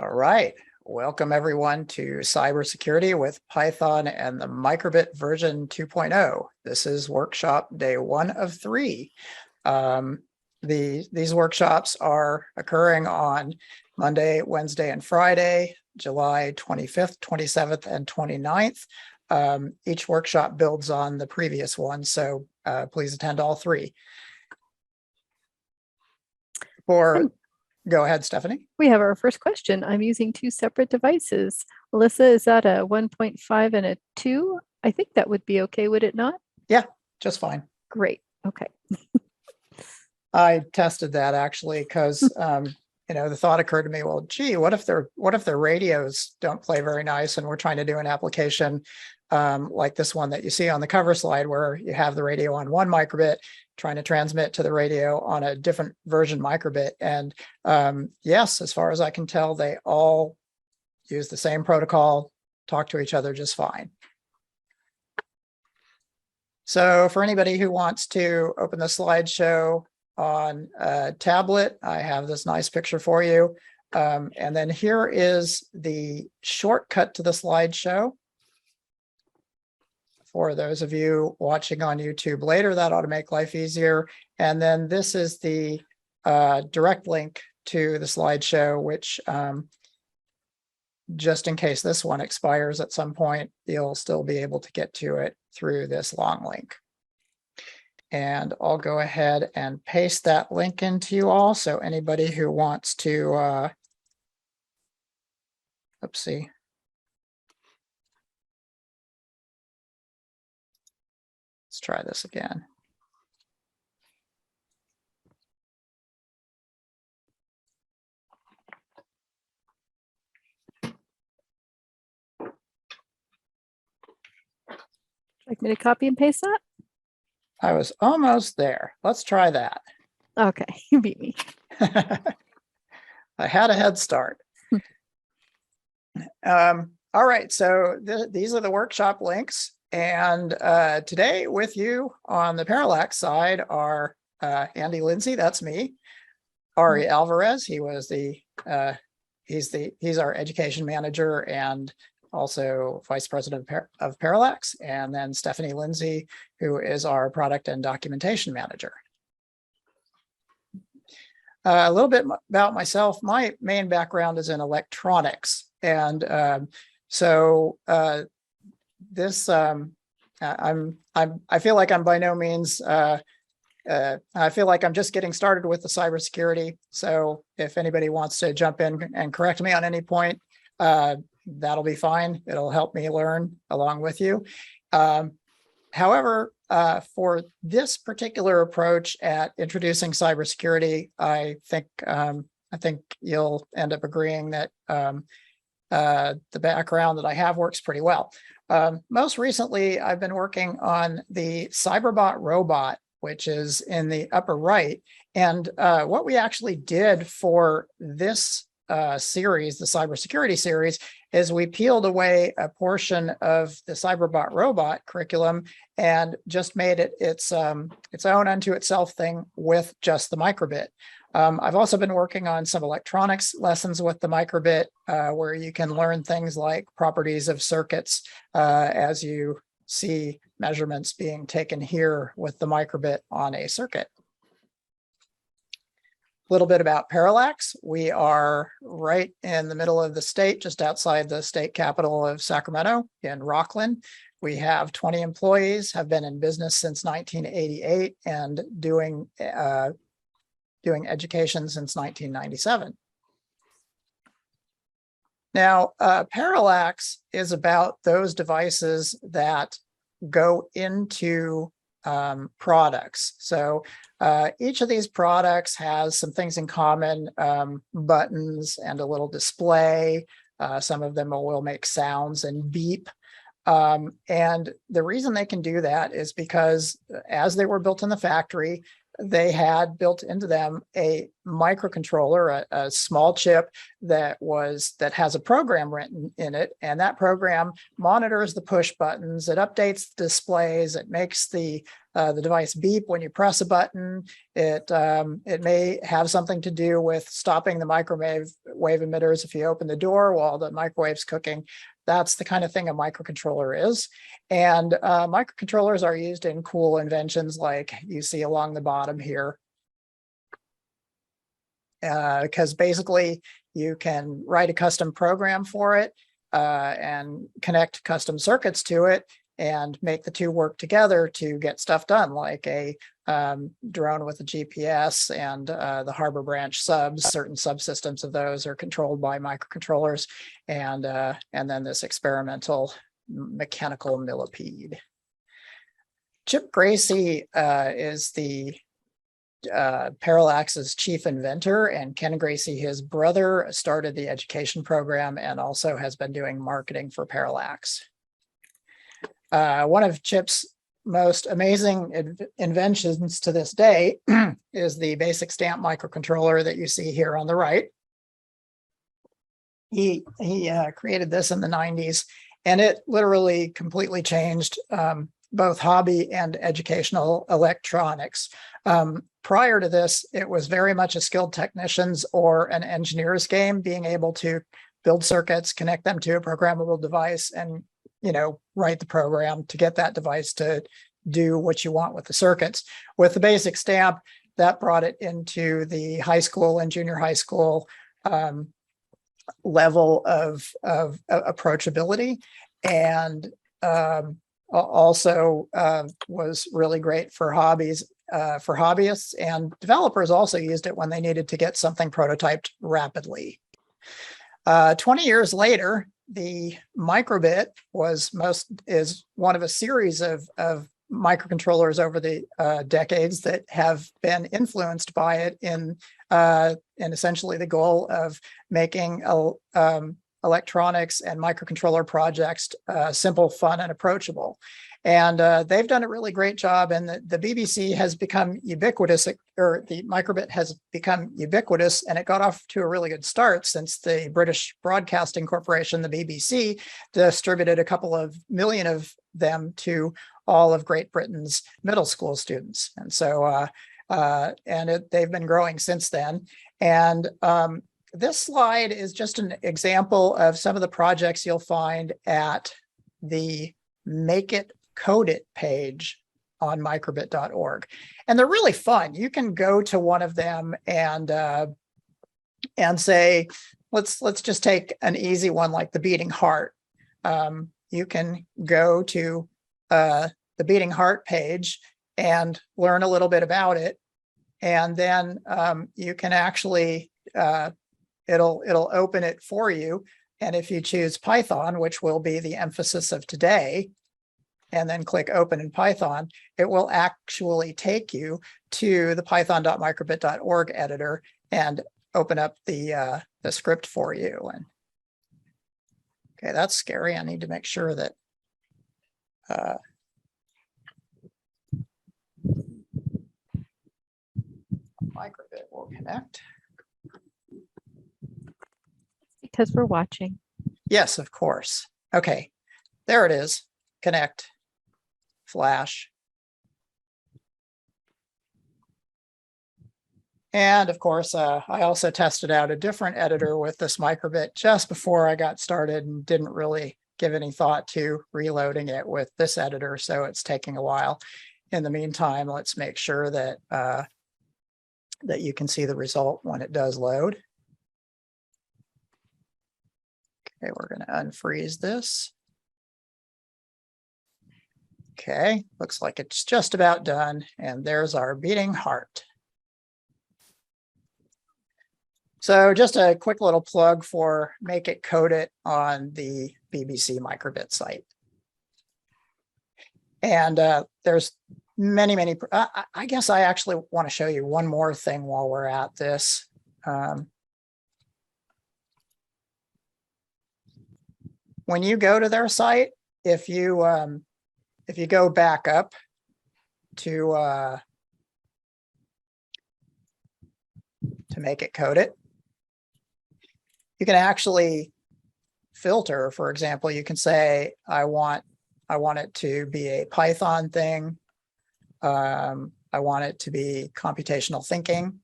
All right. Welcome everyone to Cybersecurity with Python and the Microbit version 2.0. This is workshop day 1 of 3. These workshops are occurring on Monday, Wednesday, and Friday, July 25th, 27th, and 29th. Each workshop builds on the previous one, so please attend all 3. Go ahead, Stephanie. We have our first question. I'm using 2 separate devices. Melissa, is that a 1.5 and a 2? I think that would be okay, would it not? Yeah, just fine. Great. Okay. I tested that actually because the thought occurred to me, well, gee, what if their radios don't play very nice and we're trying to do an application like this one that you see on the cover slide where you have the radio on one microbit trying to transmit to the radio on a different version microbit. And yes, as far as I can tell, they all use the same protocol, talk to each other just fine. So for anybody who wants to open the slideshow on a tablet, I have this nice picture for you. And then here is the shortcut to the slideshow. For those of you watching on YouTube later, that ought to make life easier. And then this is the direct link to the slideshow, which just in case this one expires at some point, you'll still be able to get to it through this long link. And I'll go ahead and paste that link into you all. So anybody who wants to, oopsie. Let's try this again. Like me to copy and paste that? I was almost there. Let's try that. Okay, you beat me. I had a head start. All right, so these are the workshop links. And today with you on the Parallax side are Andy Lindsay, that's me, Ari Alvarez, he's our education manager and also vice president of Parallax, and then Stephanie Lindsay, who is our product and documentation manager. A little bit about myself. My main background is in electronics, and this I feel like I'm by no means I feel like I'm just getting started with the cybersecurity. So if anybody wants to jump in and correct me on any point, that'll be fine. It'll help me learn along with you. However, for this particular approach at introducing cybersecurity, I think you'll end up agreeing that the background that I have works pretty well. Most recently, I've been working on the Cyberbot robot, which is in the upper right. And what we actually did for this series, the cybersecurity series, is we peeled away a portion of the Cyberbot robot curriculum and just made it its own unto itself thing with just the microbit. I've also been working on some electronics lessons with the microbit, where you can learn things like properties of circuits as you see measurements being taken here with the microbit on a circuit. A little bit about Parallax. We are right in the middle of the state, just outside the state capital of Sacramento in Rockland. We have 20 employees, have been in business since 1988 and doing education since 1997. Now, Parallax is about those devices that go into products. So each of these products has some things in common, buttons and a little display. Some of them will make sounds and beep. And the reason they can do that is because as they were built in the factory, they had built into them a microcontroller, a small chip that has a program written in it, and that program monitors the push buttons, it updates the displays, it makes the the device beep when you press a button. It may have something to do with stopping the microwave emitters if you open the door while the microwave's cooking. That's the kind of thing a microcontroller is. And microcontrollers are used in cool inventions like you see along the bottom here. Because basically you can write a custom program for it and connect custom circuits to it and make the two work together to get stuff done, like a drone with a GPS and the Harbor Branch subs. Certain subsystems of those are controlled by microcontrollers, and then this experimental mechanical millipede. Chip Gracie is the Parallax's chief inventor, and Ken Gracie, his brother, started the education program and also has been doing marketing for Parallax. One of Chip's most amazing inventions to this day is the basic stamp microcontroller that you see here on the right. He created this in the 90s, and it literally completely changed both hobby and educational electronics. Prior to this, it was very much a skilled technician's or an engineer's game, being able to build circuits, connect them to a programmable device, and write the program to get that device to do what you want with the circuits. With the basic stamp, that brought it into the high school and junior high school level of approachability, and also was really great for hobbies, for hobbyists, and developers also used it when they needed to get something prototyped rapidly. 20 years later, the Microbit is one of a series of microcontrollers over the decades that have been influenced by it in essentially the goal of making electronics and microcontroller projects simple, fun, and approachable. And they've done a really great job, and the BBC has become ubiquitous, or the Microbit has become ubiquitous, and it got off to a really good start since the British Broadcasting Corporation, the BBC, distributed a couple of million of them to all of Great Britain's middle school students. And so, they've been growing since then. And this slide is just an example of some of the projects you'll find at the Make It Code It page on microbit.org. And they're really fun. You can go to one of them and say, let's just take an easy one like the beating heart. You can go to the beating heart page and learn a little bit about it. And then you can actually, it'll open it for you. And if you choose Python, which will be the emphasis of today, and then click open in Python, it will actually take you to the python.microbit.org editor and open up the script for you. And okay, that's scary. I need to make sure that Microbit will connect. Because we're watching. Yes, of course. Okay, there it is. Connect. Flash. And of course, I also tested out a different editor with this Microbit just before I got started and didn't really give any thought to reloading it with this editor, so it's taking a while. In the meantime, let's make sure that that you can see the result when it does load. Okay, we're going to unfreeze this. Okay, looks like it's just about done. And there's our beating heart. So just a quick little plug for Make It Code It on the BBC Microbit site. And there's many, I guess I actually want to show you one more thing while we're at this. When you go to their site, if you go back up to Make It Code It, you can actually filter. For example, you can say, I want it to be a Python thing. I want it to be computational thinking,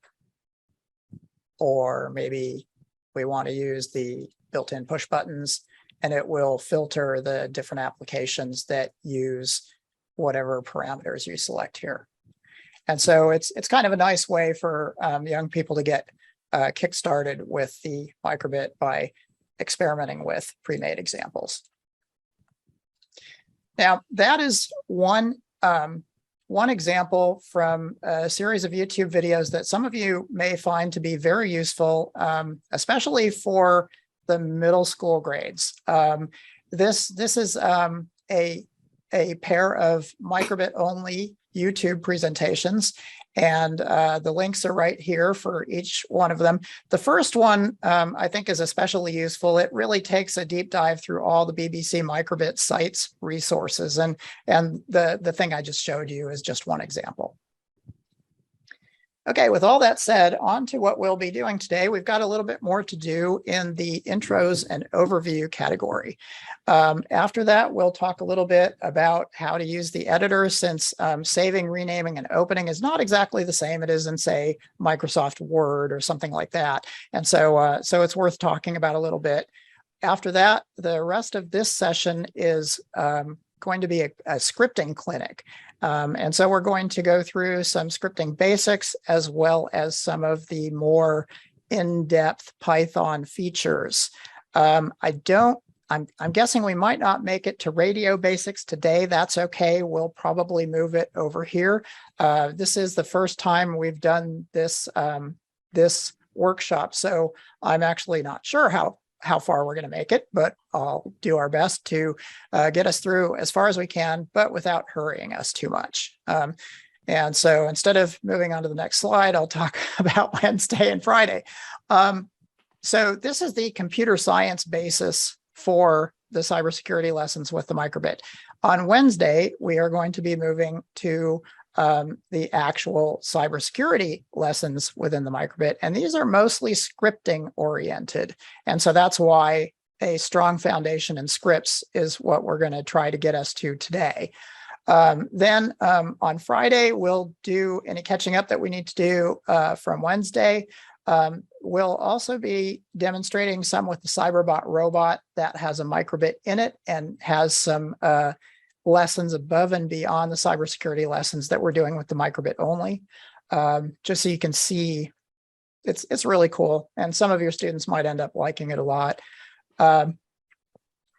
or maybe we want to use the built-in push buttons, and it will filter the different applications that use whatever parameters you select here. And so it's kind of a nice way for young people to get kickstarted with the Microbit by experimenting with pre-made examples. Now, that is one example from a series of YouTube videos that some of you may find to be very useful, especially for the middle school grades. This is a pair of Microbit only YouTube presentations, and the links are right here for each one of them. The first one I think is especially useful. It really takes a deep dive through all the BBC Microbit sites resources, and the thing I just showed you is just one example. Okay, with all that said, on to what we'll be doing today. We've got a little bit more to do in the intros and overview category. After that, we'll talk a little bit about how to use the editor, since saving, renaming, and opening is not exactly the same it is in, say, Microsoft Word or something like that. And so it's worth talking about a little bit. After that, the rest of this session is going to be a scripting clinic. And so we're going to go through some scripting basics as well as some of the more in-depth Python features. I'm guessing we might not make it to radio basics today. That's okay. We'll probably move it over here. This is the first time we've done this, this workshop, so I'm actually not sure how far we're going to make it, but I'll do our best to get us through as far as we can, but without hurrying us too much. And so instead of moving on to the next slide, I'll talk about Wednesday and Friday. So this is the computer science basis for the cybersecurity lessons with the Microbit. On Wednesday, we are going to be moving to the actual cybersecurity lessons within the Microbit. And these are mostly scripting oriented. And so that's why a strong foundation in scripts is what we're going to try to get us to today. Then on Friday, we'll do any catching up that we need to do from Wednesday. We'll also be demonstrating some with the Cyberbot robot that has a Microbit in it and has some lessons above and beyond the cybersecurity lessons that we're doing with the Microbit only, just so you can see. It's really cool, and some of your students might end up liking it a lot.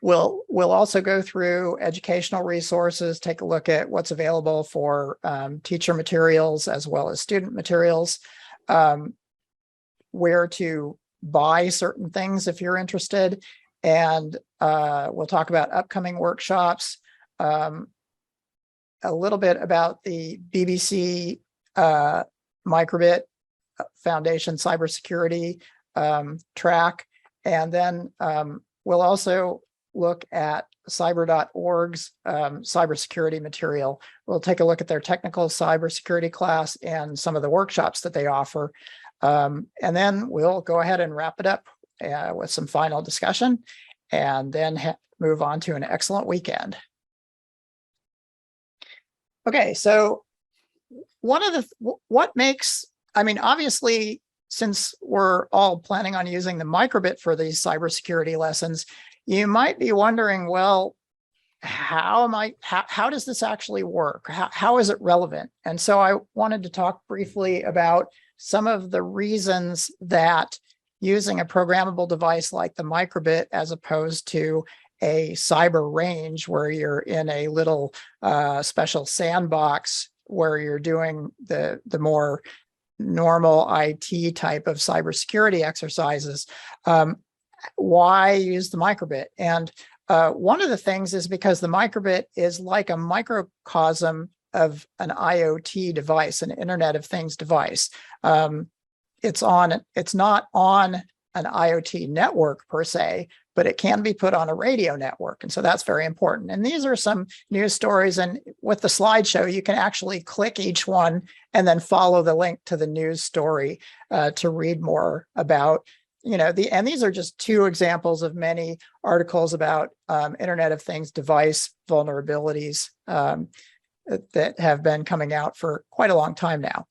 We'll also go through educational resources, take a look at what's available for teacher materials as well as student materials, where to buy certain things if you're interested, and we'll talk about upcoming workshops. A little bit about the BBC Microbit Foundation Cybersecurity track, and then we'll also look at cyber.org's cybersecurity material. We'll take a look at their technical cybersecurity class and some of the workshops that they offer. And then we'll go ahead and wrap it up with some final discussion, and then move on to an excellent weekend. Okay, so what makes, I mean, obviously, since we're all planning on using the Microbit for these cybersecurity lessons, you might be wondering, well, how does this actually work? How is it relevant? And so I wanted to talk briefly about some of the reasons that using a programmable device like the Microbit, as opposed to a cyber range where you're in a little special sandbox where you're doing the more normal IT type of cybersecurity exercises, why use the Microbit? And one of the things is because the Microbit is like a microcosm of an IoT device, an Internet of Things device. It's not on an IoT network per se, but it can be put on a radio network. And so that's very important. And these are some news stories. And with the slideshow, you can actually click each one and then follow the link to the news story to read more about, and these are just two examples of many articles about Internet of Things device vulnerabilities. that have been coming out for quite a long time now.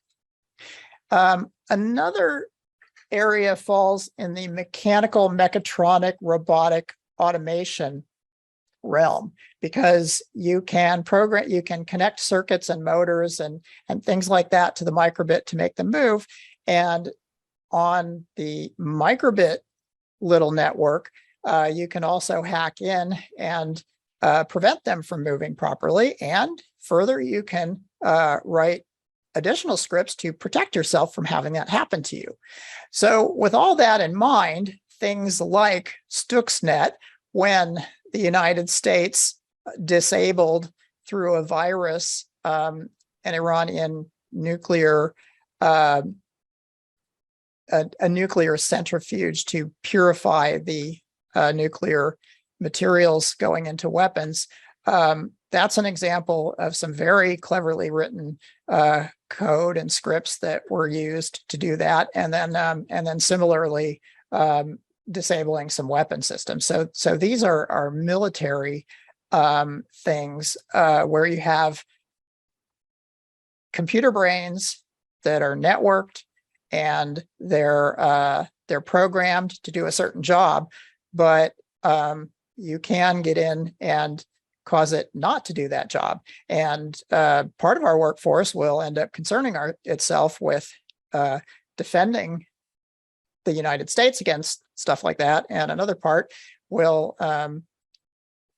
Another area falls in the mechanical, mechatronic, robotic automation realm, because you can connect circuits and motors and things like that to the microbit to make them move. And on the microbit little network, you can also hack in and prevent them from moving properly. And further, you can write additional scripts to protect yourself from having that happen to you. So with all that in mind, things like Stuxnet, when the United States disabled through a virus an Iranian nuclear a nuclear centrifuge to purify the nuclear materials going into weapons. That's an example of some very cleverly written code and scripts that were used to do that, and then similarly disabling some weapon systems. So these are military things where you have computer brains that are networked, and they're programmed to do a certain job, but you can get in and cause it not to do that job. And part of our workforce will end up concerning itself with defending the United States against stuff like that, and another part will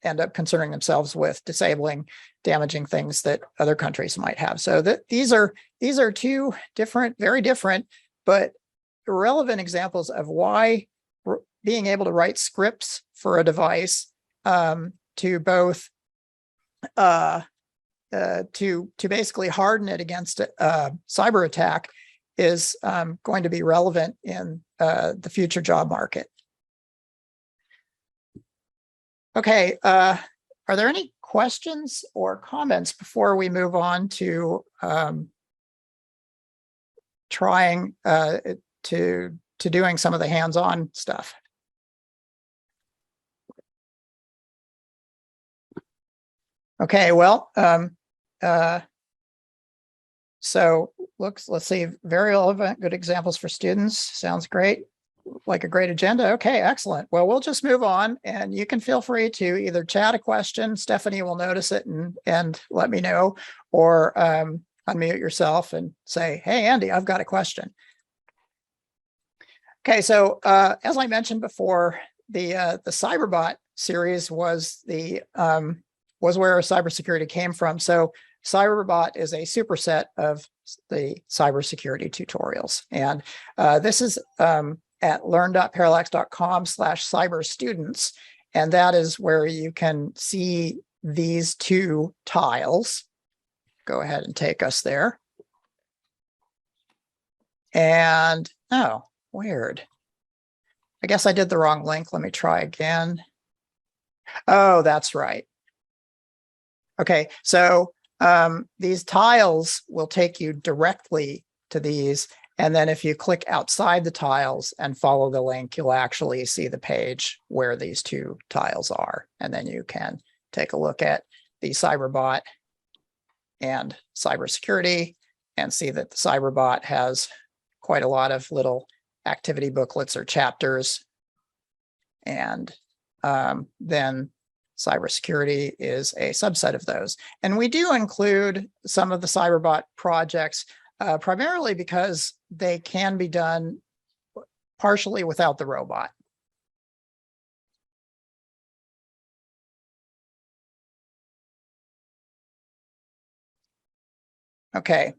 end up concerning themselves with disabling, damaging things that other countries might have. So these are two different, very different, but relevant examples of why being able to write scripts for a device to both to basically harden it against a cyber attack is going to be relevant in the future job market. Okay, are there any questions or comments before we move on to trying to doing some of the hands-on stuff? Okay, well, so let's see, very relevant, good examples for students. Sounds great, like a great agenda. Okay, excellent. Well, we'll just move on, and you can feel free to either chat a question. Stephanie will notice it and let me know, or unmute yourself and say, hey, Andy, I've got a question. Okay, so as I mentioned before, the Cyberbot series was where cybersecurity came from. So Cyberbot is a superset of the cybersecurity tutorials. And this is at learn.parallax.com/cyberstudents. And that is where you can see these two tiles. Go ahead and take us there. And, oh, weird. I guess I did the wrong link. Let me try again. Oh, that's right. Okay, so these tiles will take you directly to these. And then if you click outside the tiles and follow the link, you'll actually see the page where these two tiles are. And then you can take a look at the Cyberbot and cybersecurity and see that the Cyberbot has quite a lot of little activity booklets or chapters. And then cybersecurity is a subset of those. And we do include some of the Cyberbot projects primarily because they can be done partially without the robot. Okay.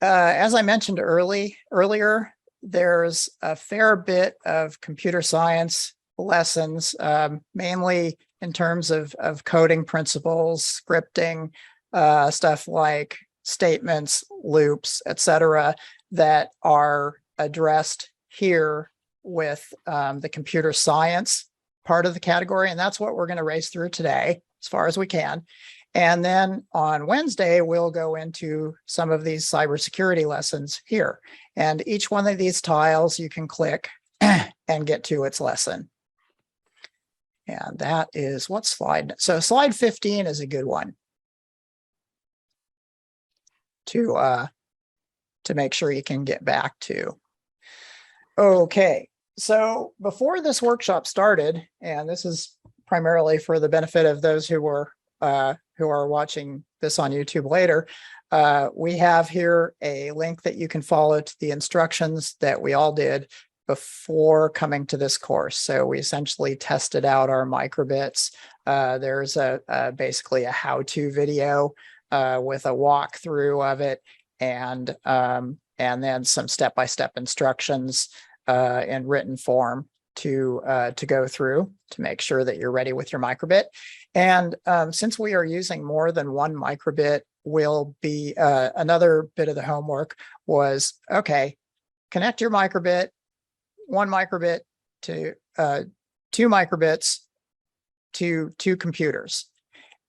As I mentioned earlier, there's a fair bit of computer science lessons, mainly in terms of coding principles, scripting, stuff like statements, loops, etc., that are addressed here with the computer science part of the category. And that's what we're going to race through today, as far as we can. And then on Wednesday, we'll go into some of these cybersecurity lessons here. And each one of these tiles you can click and get to its lesson. And that is what slide? So slide 15 is a good one. to make sure you can get back to. Okay, so before this workshop started, and this is primarily for the benefit of those who are watching this on YouTube later, we have here a link that you can follow to the instructions that we all did before coming to this course. So we essentially tested out our microbits. There's basically a how-to video with a walkthrough of it, and then some step-by-step instructions in written form to go through to make sure that you're ready with your microbit. And since we are using more than one microbit, will be another bit of the homework was, okay, connect your microbit, one microbit to 2 microbits to 2 computers,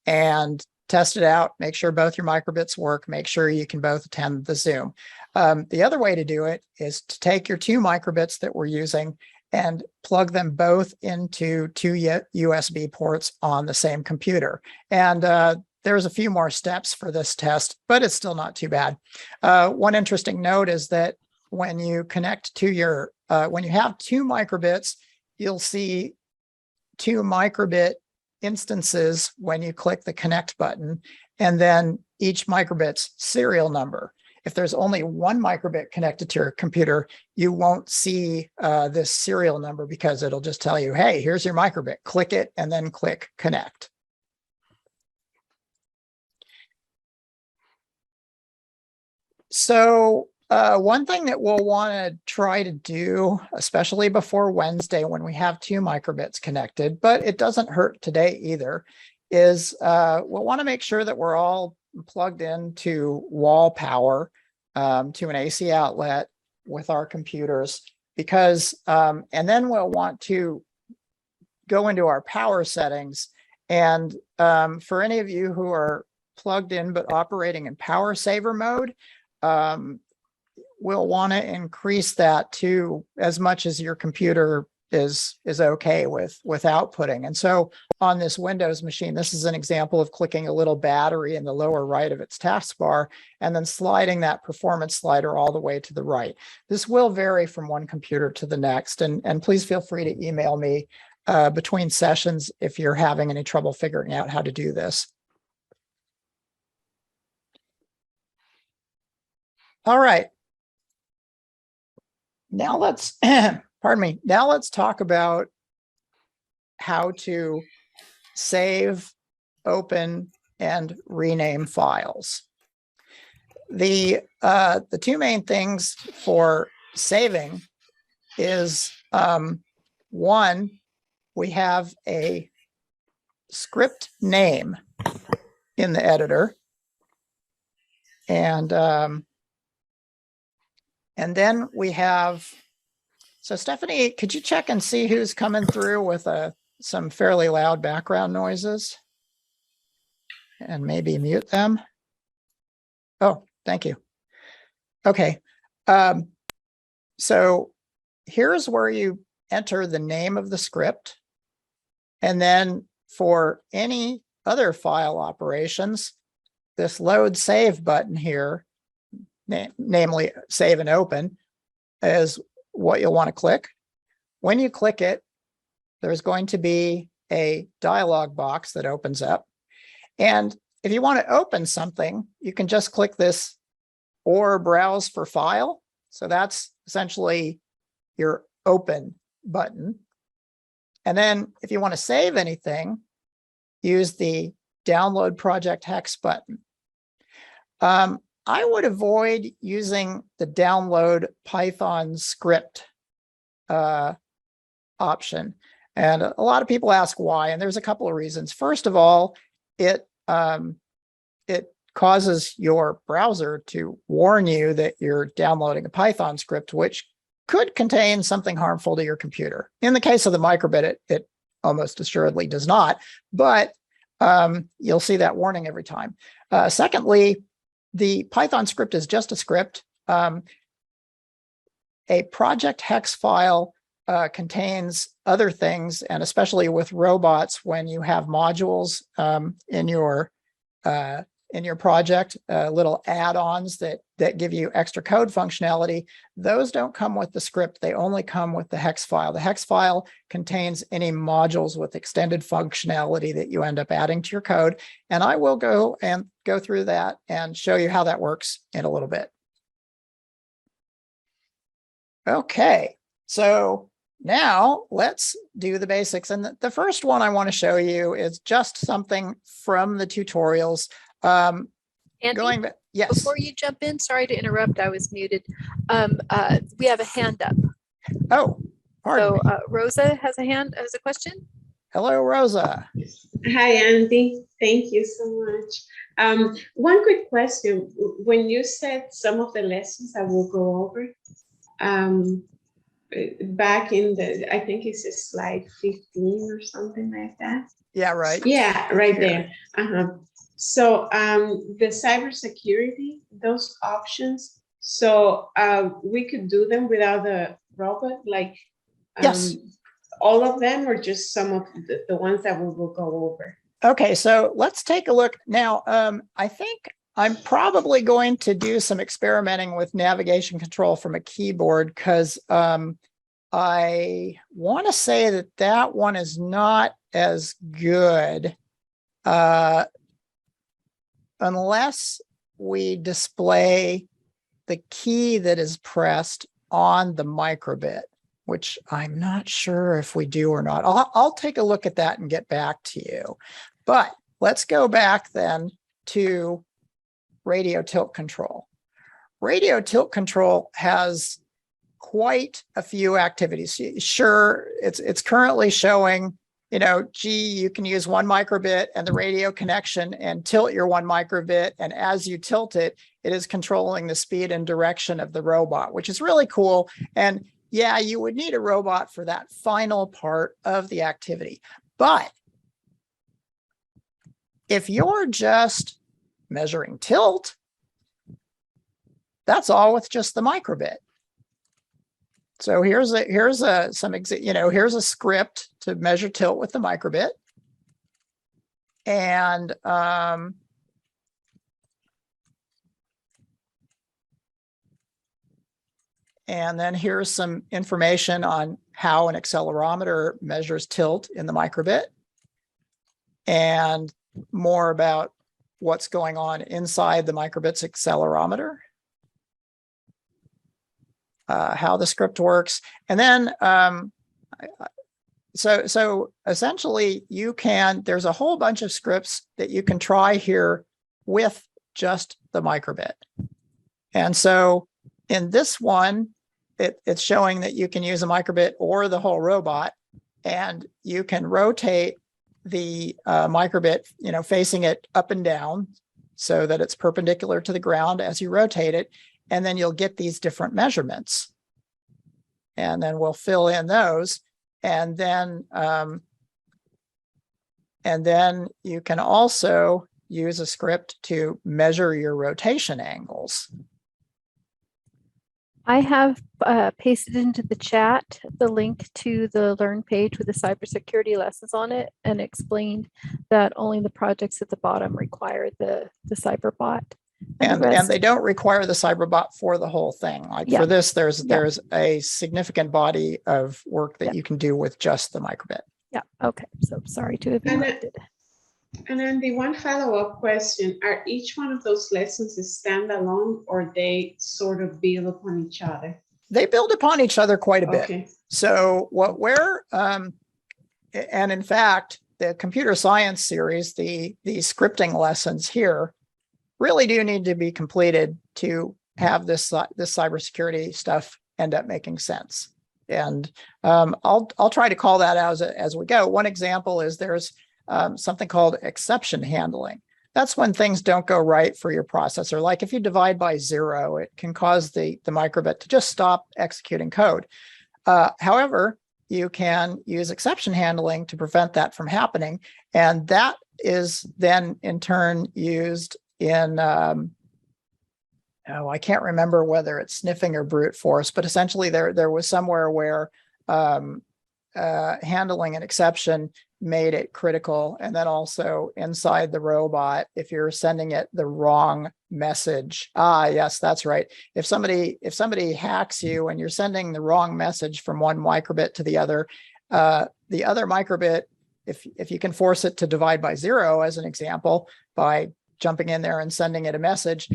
and test it out, make sure both your microbits work, make sure you can both attend the Zoom. The other way to do it is to take your 2 microbits that we're using and plug them both into 2 USB ports on the same computer. And there's a few more steps for this test, but it's still not too bad. One interesting note is that when you connect to your, when you have 2 microbits, you'll see 2 microbit instances when you click the connect button, and then each microbit's serial number. If there's only 1 microbit connected to your computer, you won't see this serial number because it'll just tell you, hey, here's your microbit, click it, and then click connect. So one thing that we'll want to try to do, especially before Wednesday when we have 2 microbits connected, but it doesn't hurt today either, is we'll want to make sure that we're all plugged into wall power to an AC outlet with our computers, because, and then we'll want to go into our power settings. And for any of you who are plugged in but operating in power saver mode, we'll want to increase that to as much as your computer is okay with outputting. And so on this Windows machine, this is an example of clicking a little battery in the lower right of its taskbar and then sliding that performance slider all the way to the right. This will vary from one computer to the next, and please feel free to email me between sessions if you're having any trouble figuring out how to do this. All right. Now let's, pardon me, now let's talk about how to save, open, and rename files. The 2 main things for saving is, one, we have a script name in the editor, and then we have, so Stephanie, could you check and see who's coming through with some fairly loud background noises? And maybe mute them. Oh, thank you. Okay. So here's where you enter the name of the script. And then for any other file operations, this load save button here, namely save and open, is what you'll want to click. When you click it, there's going to be a dialog box that opens up. And if you want to open something, you can just click this or browse for file. So that's essentially your open button. And then if you want to save anything, use the download project hex button. I would avoid using the download Python script option. And a lot of people ask why, and there's a couple of reasons. First of all, it causes your browser to warn you that you're downloading a Python script, which could contain something harmful to your computer. In the case of the microbit, it almost assuredly does not, but you'll see that warning every time. Secondly, the Python script is just a script. A project hex file contains other things, and especially with robots, when you have modules in your in your project, little add-ons that give you extra code functionality, those don't come with the script. They only come with the hex file. The hex file contains any modules with extended functionality that you end up adding to your code. And I will go through that and show you how that works in a little bit. Okay, so now let's do the basics. And the first one I want to show you is just something from the tutorials. Andy, yes. before you jump in, sorry to interrupt, I was muted. We have a hand up. Oh, pardon me. Rosa has a question. Hello, Rosa. Hi, Andy. Thank you so much. One quick question. When you said some of the lessons I will go over, back in the, I think it's slide 15 or something like that. Yeah, right. Yeah, right there. So the cybersecurity, those options, so we could do them without the robot, like yes, all of them, or just some of the ones that we will go over? Okay, so let's take a look now. I think I'm probably going to do some experimenting with navigation control from a keyboard, because I want to say that one is not as good unless we display the key that is pressed on the microbit, which I'm not sure if we do or not. I'll take a look at that and get back to you. But let's go back then to radio tilt control. Radio tilt control has quite a few activities. Sure, it's currently showing, gee, you can use one microbit and the radio connection and tilt your one microbit. And as you tilt it, it is controlling the speed and direction of the robot, which is really cool. And yeah, you would need a robot for that final part of the activity. But if you're just measuring tilt, that's all with just the microbit. So here's a script to measure tilt with the microbit. And then here's some information on how an accelerometer measures tilt in the microbit, and more about what's going on inside the microbit's accelerometer, how the script works. And then, so essentially there's a whole bunch of scripts that you can try here with just the microbit. And so in this one, it's showing that you can use a microbit or the whole robot, and you can rotate the microbit, facing it up and down so that it's perpendicular to the ground as you rotate it. And then you'll get these different measurements. And then we'll fill in those. And then you can also use a script to measure your rotation angles. I have pasted into the chat the link to the Learn page with the cybersecurity lessons on it, and explained that only the projects at the bottom require the cyberbot. And they don't require the cyberbot for the whole thing. Like for this, there's a significant body of work that you can do with just the microbit. Yeah. Okay. So sorry to have interrupted. And then the one follow-up question, are each one of those lessons standalone, or they sort of build upon each other? They build upon each other quite a bit. Okay. So and in fact, the computer science series, the scripting lessons here really do need to be completed to have this cybersecurity stuff end up making sense. And I'll try to call that out as we go. One example is there's something called exception handling. That's when things don't go right for your processor. Like if you divide by 0, it can cause the microbit to just stop executing code. However, you can use exception handling to prevent that from happening. And that is then in turn used in, I can't remember whether it's sniffing or brute force, but essentially there was somewhere where handling an exception made it critical. And then also inside the robot, if you're sending it the wrong message. Yes, that's right. If somebody hacks you and you're sending the wrong message from one microbit to the other microbit, if you can force it to divide by 0, as an example, by jumping in there and sending it a message,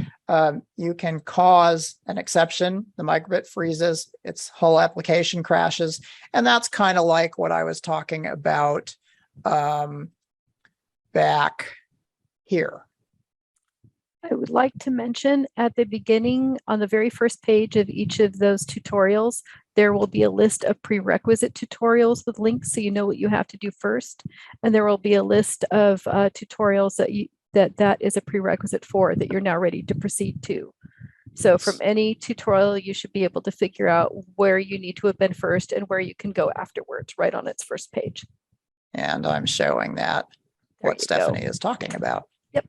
you can cause an exception. The microbit freezes, its whole application crashes. And that's kind of like what I was talking about back here. I would like to mention at the beginning, on the very first page of each of those tutorials, there will be a list of prerequisite tutorials with links, so you know what you have to do first. And there will be a list of tutorials that is a prerequisite for that you're now ready to proceed to. So from any tutorial, you should be able to figure out where you need to have been first and where you can go afterwards, right on its first page. And I'm showing that what Stephanie is talking about. Yep.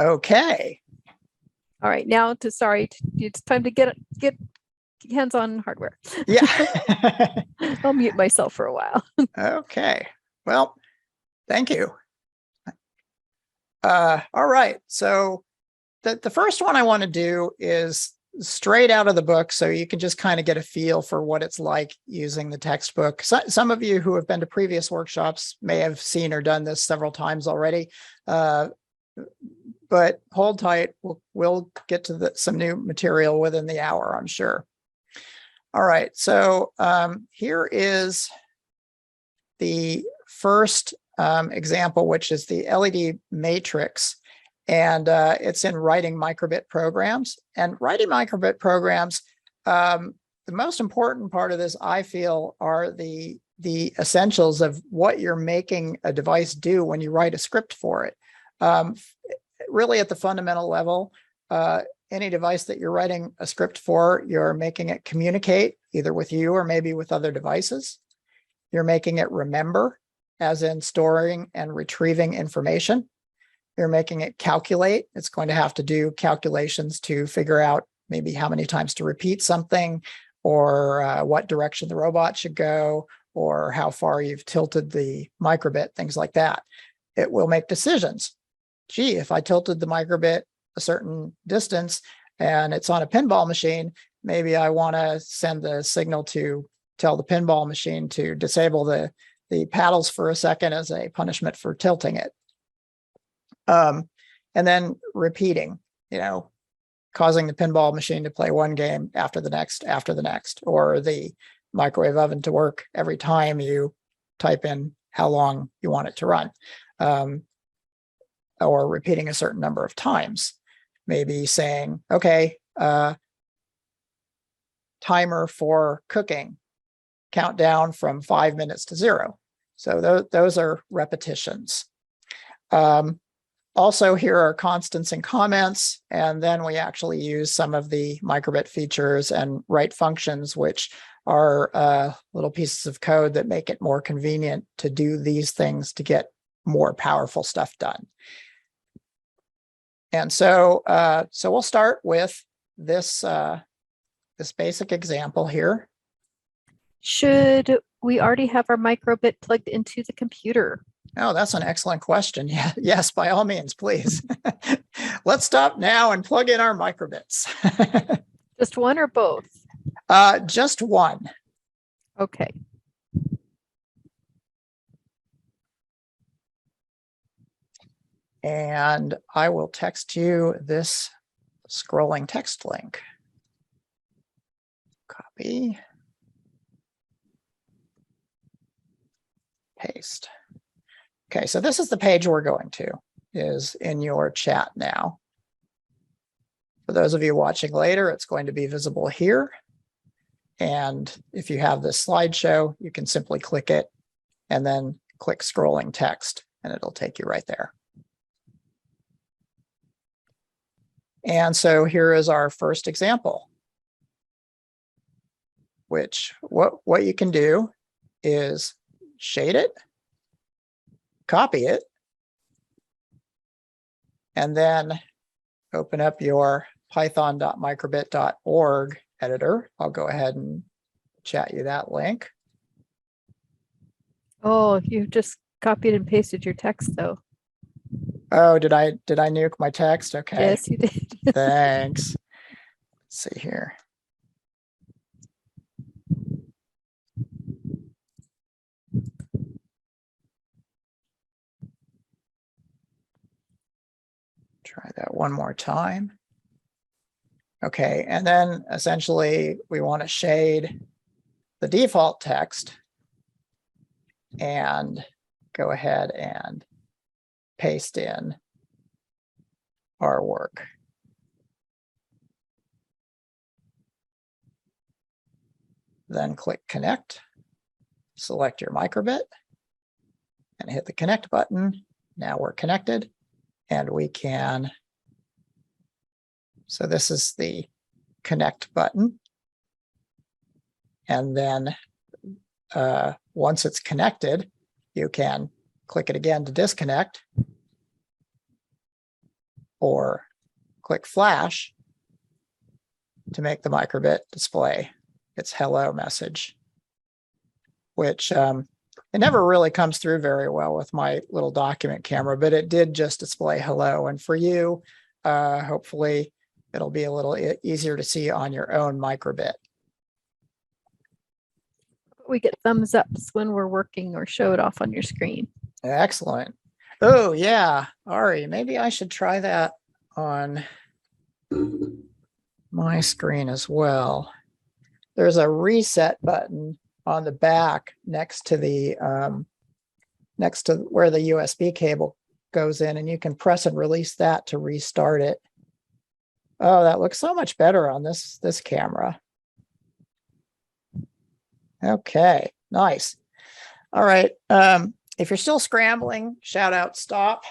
Okay. All right, now it's time to get hands on hardware. Yeah. I'll mute myself for a while. Okay. Well, thank you. All right. So the first one I want to do is straight out of the book, so you can just kind of get a feel for what it's like using the textbook. So, some of you who have been to previous workshops may have seen or done this several times already. But hold tight, we'll get to some new material within the hour, I'm sure. All right, so here is the first example, which is the LED matrix, and it's in writing microbit programs. And writing microbit programs, the most important part of this, I feel, are the essentials of what you're making a device do when you write a script for it. Really at the fundamental level, any device that you're writing a script for, you're making it communicate either with you or maybe with other devices. You're making it remember, as in storing and retrieving information. You're making it calculate. It's going to have to do calculations to figure out maybe how many times to repeat something, or what direction the robot should go, or how far you've tilted the microbit, things like that. It will make decisions. Gee, if I tilted the microbit a certain distance and it's on a pinball machine, maybe I want to send the signal to tell the pinball machine to disable the paddles for a second as a punishment for tilting it. And then repeating, causing the pinball machine to play one game after the next, or the microwave oven to work every time you type in how long you want it to run. Or repeating a certain number of times, maybe saying, okay, timer for cooking, count down from 5 minutes to 0. So those are repetitions. Also, here are constants and comments, and then we actually use some of the microbit features and write functions, which are little pieces of code that make it more convenient to do these things to get more powerful stuff done. And so we'll start with this basic example here. Should we already have our microbit plugged into the computer? Oh, that's an excellent question. Yeah, yes, by all means, please. Let's stop now and plug in our microbits. Just one or both? Just one. Okay. And I will text you this scrolling text link. Copy. Paste. Okay, so this is the page we're going to, is in your chat now. For those of you watching later, it's going to be visible here. And if you have this slideshow, you can simply click it and then click scrolling text, and it'll take you right there. And so here is our first example, which what you can do is shade it, copy it, and then open up your python.microbit.org editor. I'll go ahead and chat you that link. Oh, you just copied and pasted your text though. Oh, did I nuke my text? Okay. Yes, you did. Thanks. Let's see here. Try that one more time. Okay, and then essentially we want to shade the default text and go ahead and paste in our work. Then click connect, select your microbit and hit the connect button. Now we're connected and we can, so this is the connect button. And then once it's connected, you can click it again to disconnect or click flash to make the microbit display its hello message, which it never really comes through very well with my little document camera, but it did just display hello. And for you, hopefully it'll be a little easier to see on your own microbit. We get thumbs ups when we're working or show it off on your screen. Excellent. Oh yeah, Ari, maybe I should try that on my screen as well. There's a reset button on the back next to the next to where the USB cable goes in, and you can press and release that to restart it. Oh, that looks so much better on this camera. Okay, nice. All right. If you're still scrambling, shout out stop.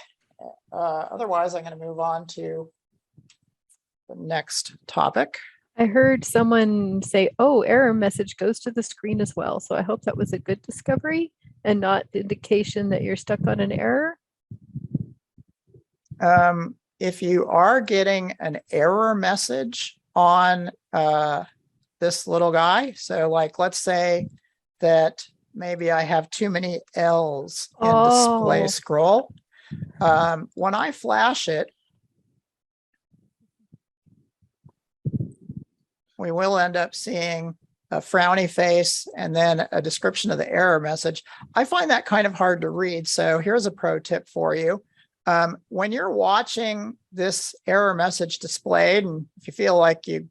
Otherwise, I'm going to move on to the next topic. I heard someone say, oh, error message goes to the screen as well. So I hope that was a good discovery and not indication that you're stuck on an error. If you are getting an error message on this little guy, so like let's say that maybe I have too many L's in display scroll. When I flash it, we will end up seeing a frowny face and then a description of the error message. I find that kind of hard to read. So here's a pro tip for you. When you're watching this error message displayed, and if you feel like you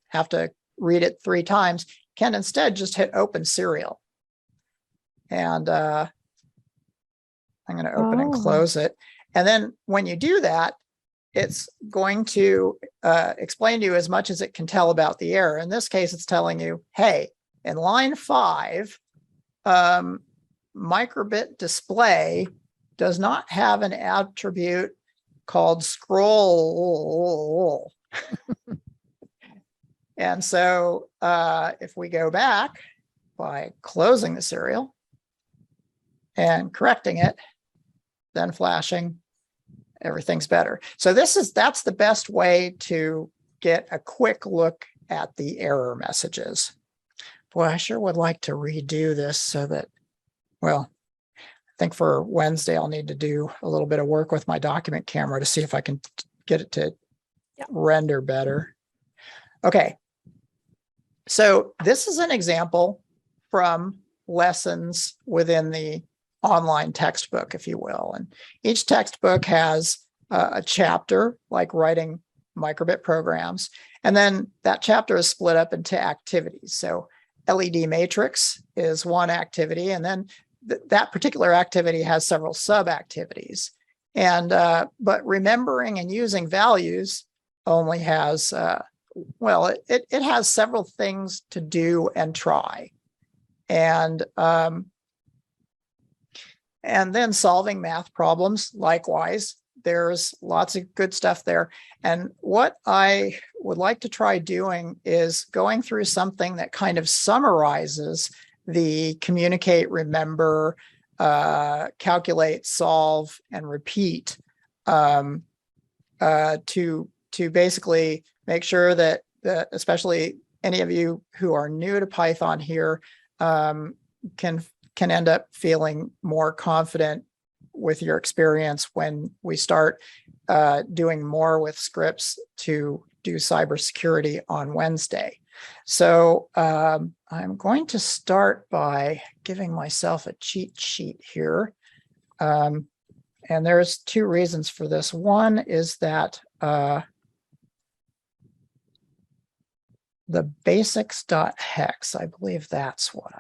have to read it 3 times, you can instead just hit open serial. And I'm going to open and close it. And then when you do that, it's going to explain to you as much as it can tell about the error. In this case, it's telling you, hey, in line 5, microbit display does not have an attribute called scroll. And so if we go back by closing the serial and correcting it, then flashing, everything's better. So that's the best way to get a quick look at the error messages. Boy, I sure would like to redo this so that, well, I think for Wednesday, I'll need to do a little bit of work with my document camera to see if I can get it to render better. Okay. So this is an example from lessons within the online textbook, if you will. And each textbook has a chapter like writing microbit programs. And then that chapter is split up into activities. So LED matrix is one activity. And then that particular activity has several sub-activities. And but remembering and using values only has, well, it has several things to do and try. And then solving math problems, likewise, there's lots of good stuff there. And what I would like to try doing is going through something that kind of summarizes the communicate, remember, calculate, solve, and repeat to basically make sure that especially any of you who are new to Python here can can end up feeling more confident with your experience when we start doing more with scripts to do cybersecurity on Wednesday. So I'm going to start by giving myself a cheat sheet here. And there's two reasons for this. One is that the basics.hex, I believe that's what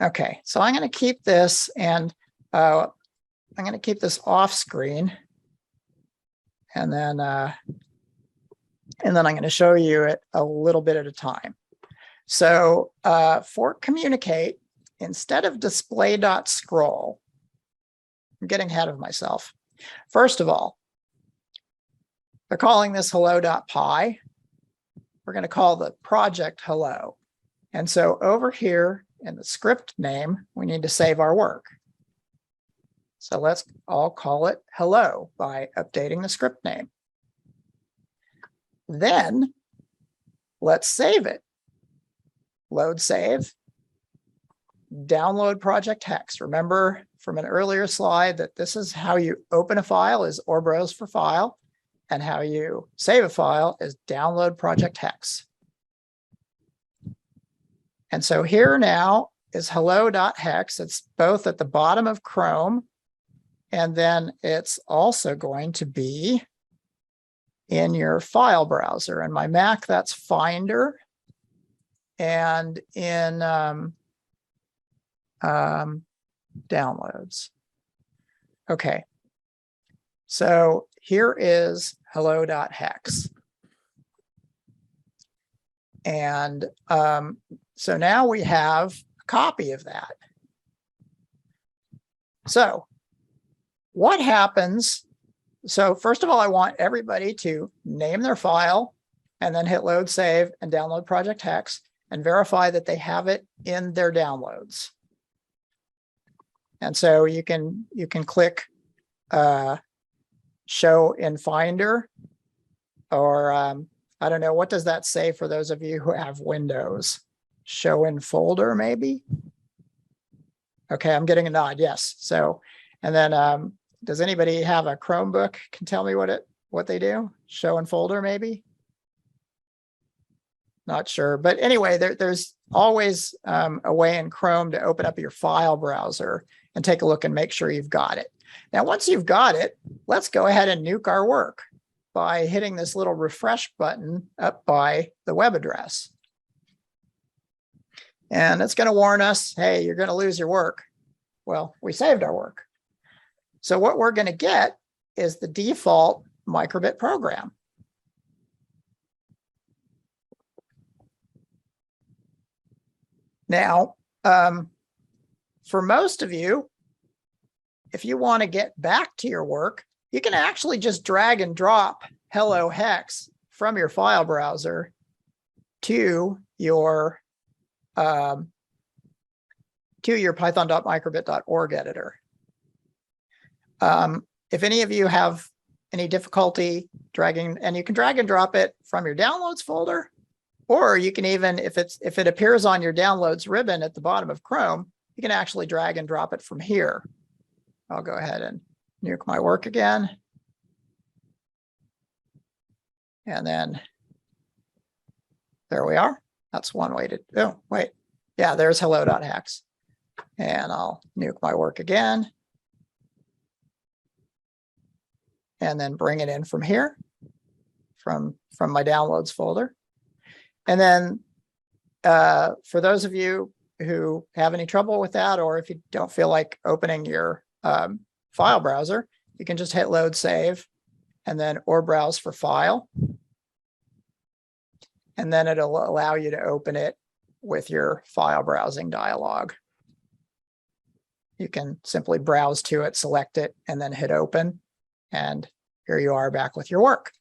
okay, so I'm going to keep this and I'm going to keep this off screen. And then I'm going to show you it a little bit at a time. So for communicate, instead of display.scroll, I'm getting ahead of myself. First of all, they're calling this hello.py. We're going to call the project hello. And so over here in the script name, we need to save our work. So let's all call it hello by updating the script name. Then let's save it. Load save, download project hex. Remember from an earlier slide that this is how you open a file is or browse for file, and how you save a file is download project hex. And so here now is hello.hex. It's both at the bottom of Chrome, and then it's also going to be in your file browser. In my Mac, that's Finder. And in downloads. Okay. So here is hello.hex. And so now we have a copy of that. So what happens? So first of all, I want everybody to name their file and then hit load save and download project hex and verify that they have it in their downloads. And so you can click show in Finder, or I don't know, what does that say for those of you who have Windows? Show in folder, maybe? Okay, I'm getting a nod, yes. So, and then does anybody have a Chromebook? Can tell me what they do? Show in folder, maybe? Not sure, but anyway, there's always a way in Chrome to open up your file browser and take a look and make sure you've got it. Now, once you've got it, let's go ahead and nuke our work by hitting this little refresh button up by the web address. And it's going to warn us, hey, you're going to lose your work. Well, we saved our work. So what we're going to get is the default Microbit program. Now, for most of you, if you want to get back to your work, you can actually just drag and drop hello hex from your file browser to your python.microbit.org editor. If any of you have any difficulty dragging, and you can drag and drop it from your downloads folder, or you can even, if it appears on your downloads ribbon at the bottom of Chrome, you can actually drag and drop it from here. I'll go ahead and nuke my work again. And then there we are. That's one way to, oh, wait. Yeah, there's hello.hex. And I'll nuke my work again. And then bring it in from here, from my downloads folder. And then for those of you who have any trouble with that, or if you don't feel like opening your file browser, you can just hit load save and then or browse for file. And then it'll allow you to open it with your file browsing dialog. You can simply browse to it, select it, and then hit open. And here you are back with your work.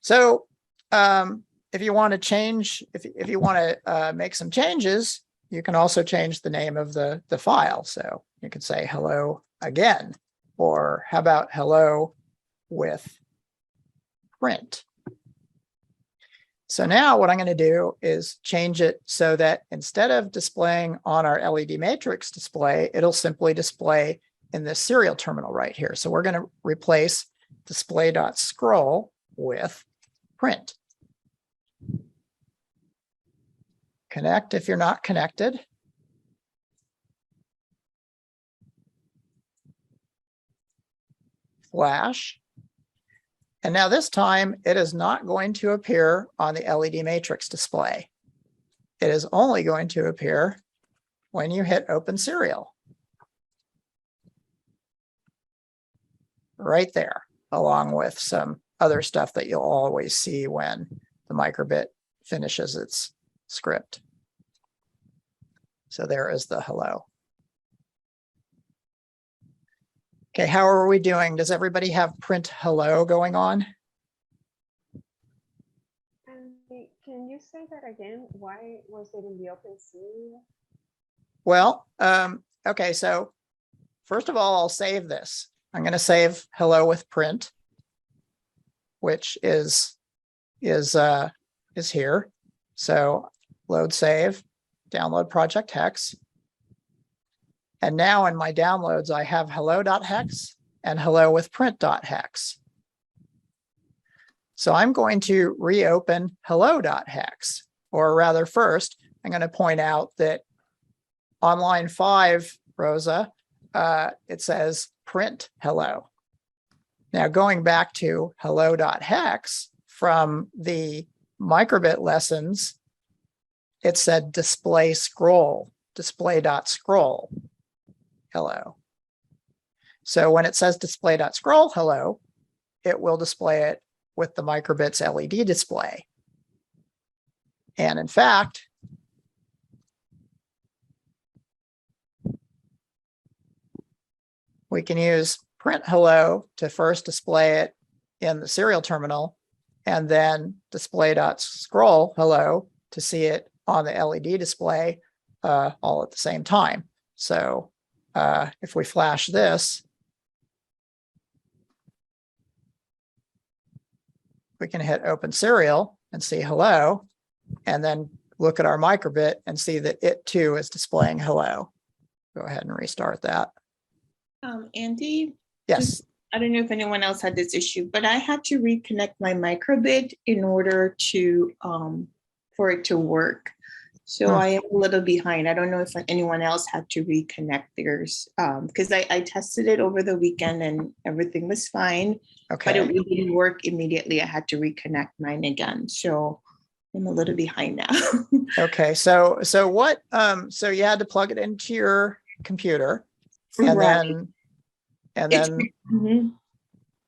So if you want to change, if you want to make some changes, you can also change the name of the file. So you can say hello again, or how about hello with print? So now what I'm going to do is change it so that instead of displaying on our LED matrix display, it'll simply display in this serial terminal right here. So we're going to replace display.scroll with print. Connect if you're not connected. Flash. And now this time it is not going to appear on the LED matrix display. It is only going to appear when you hit open serial. Right there, along with some other stuff that you'll always see when the Microbit finishes its script. So there is the hello. Okay, how are we doing? Does everybody have print hello going on? Can you say that again? Why was it in the open serial? Well, okay, so first of all, I'll save this. I'm going to save hello with print, which is here. So load save, download project hex. And now in my downloads, I have hello.hex and hello with print.hex. So I'm going to reopen hello.hex, or rather first, I'm going to point out that on line 5, Rosa, it says print hello. Now going back to hello.hex from the Microbit lessons, it said display scroll, display.scroll hello. So when it says display.scroll hello, it will display it with the Microbit's LED display. And in fact, we can use print hello to first display it in the serial terminal, and then display.scroll hello to see it on the LED display all at the same time. So if we flash this, we can hit open serial and see hello, and then look at our Microbit and see that it too is displaying hello. Go ahead and restart that. Andy, Yes. I don't know if anyone else had this issue, but I had to reconnect my Microbit in order to for it to work. So I am a little behind. I don't know if anyone else had to reconnect theirs, because I tested it over the weekend and everything was fine, Okay. but it didn't work immediately. I had to reconnect mine again. So I'm a little behind now. Okay. So what? So you had to plug it into your computer, and Right. then Mhm.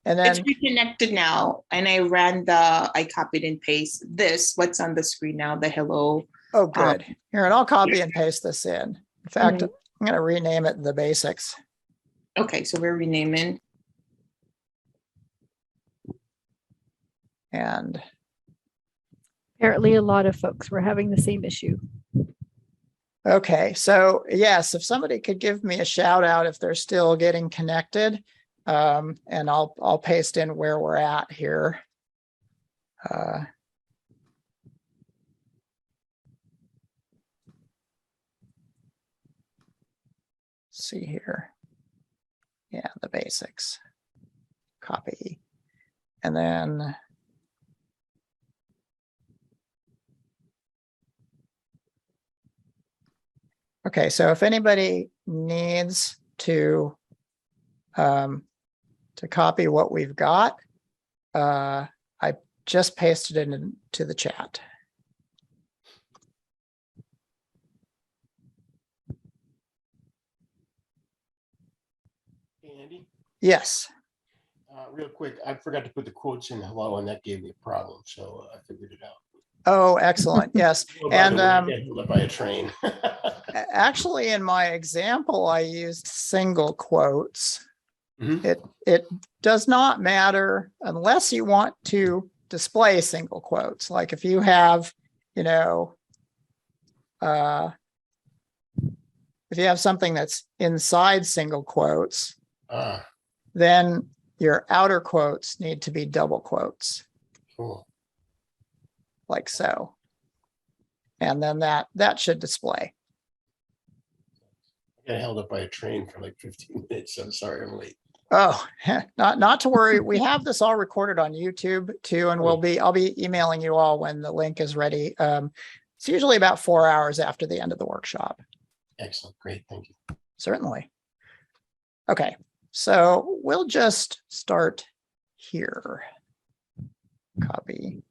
and It's then reconnected now, and I copied and paste this, what's on the screen now, the hello. oh, good. Here, and I'll copy and paste this in. In fact, Mhm. I'm going to rename it the basics. Okay, so we're renaming. And Apparently a lot of folks were having the same issue. okay, so yes, if somebody could give me a shout out if they're still getting connected, and I'll paste in where we're at here. See here. Yeah, the basics. Copy. And then okay, so if anybody needs to copy what we've got, I just pasted it into the chat. Hey, Andy, Yes. real quick, I forgot to put the quotes in hello, and that gave me a problem, so I figured it out. Oh, excellent. Yes. Oh, by the way, I got held up by a train. Actually, in my example, I used single quotes. Mhm. It does not matter unless you want to display single quotes. Like if you have, you know, if you have something that's inside single quotes, then your outer quotes need to be double quotes. Cool. like so. And then that should display. I got held up by a train for like 15 minutes. So I'm sorry I'm late. Oh, not to worry. We have this all recorded on YouTube too, and I'll be emailing you all when the link is ready. It's usually about 4 hours after the end of the workshop. Excellent. Great. Thank you. Certainly. Okay, so we'll just start here. Copy.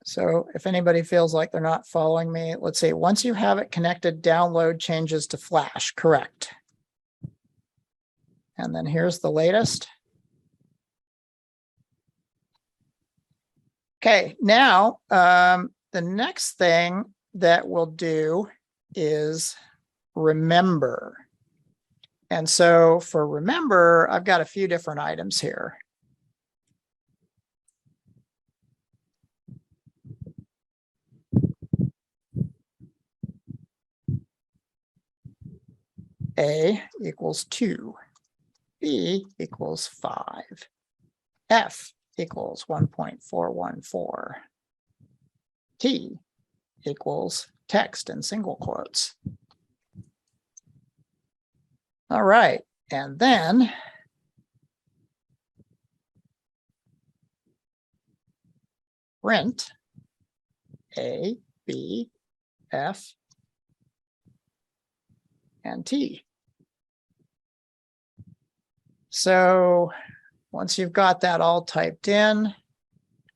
So if anybody feels like they're not following me, let's see. Once you have it connected, download changes to Flash. Correct. And then here's the latest. Okay, now the next thing that we'll do is remember. And so for remember, I've got a few different items here. A equals 2. B equals 5. F equals 1.414. T equals text in single quotes. All right, and then print A, B, F, and T. So once you've got that all typed in,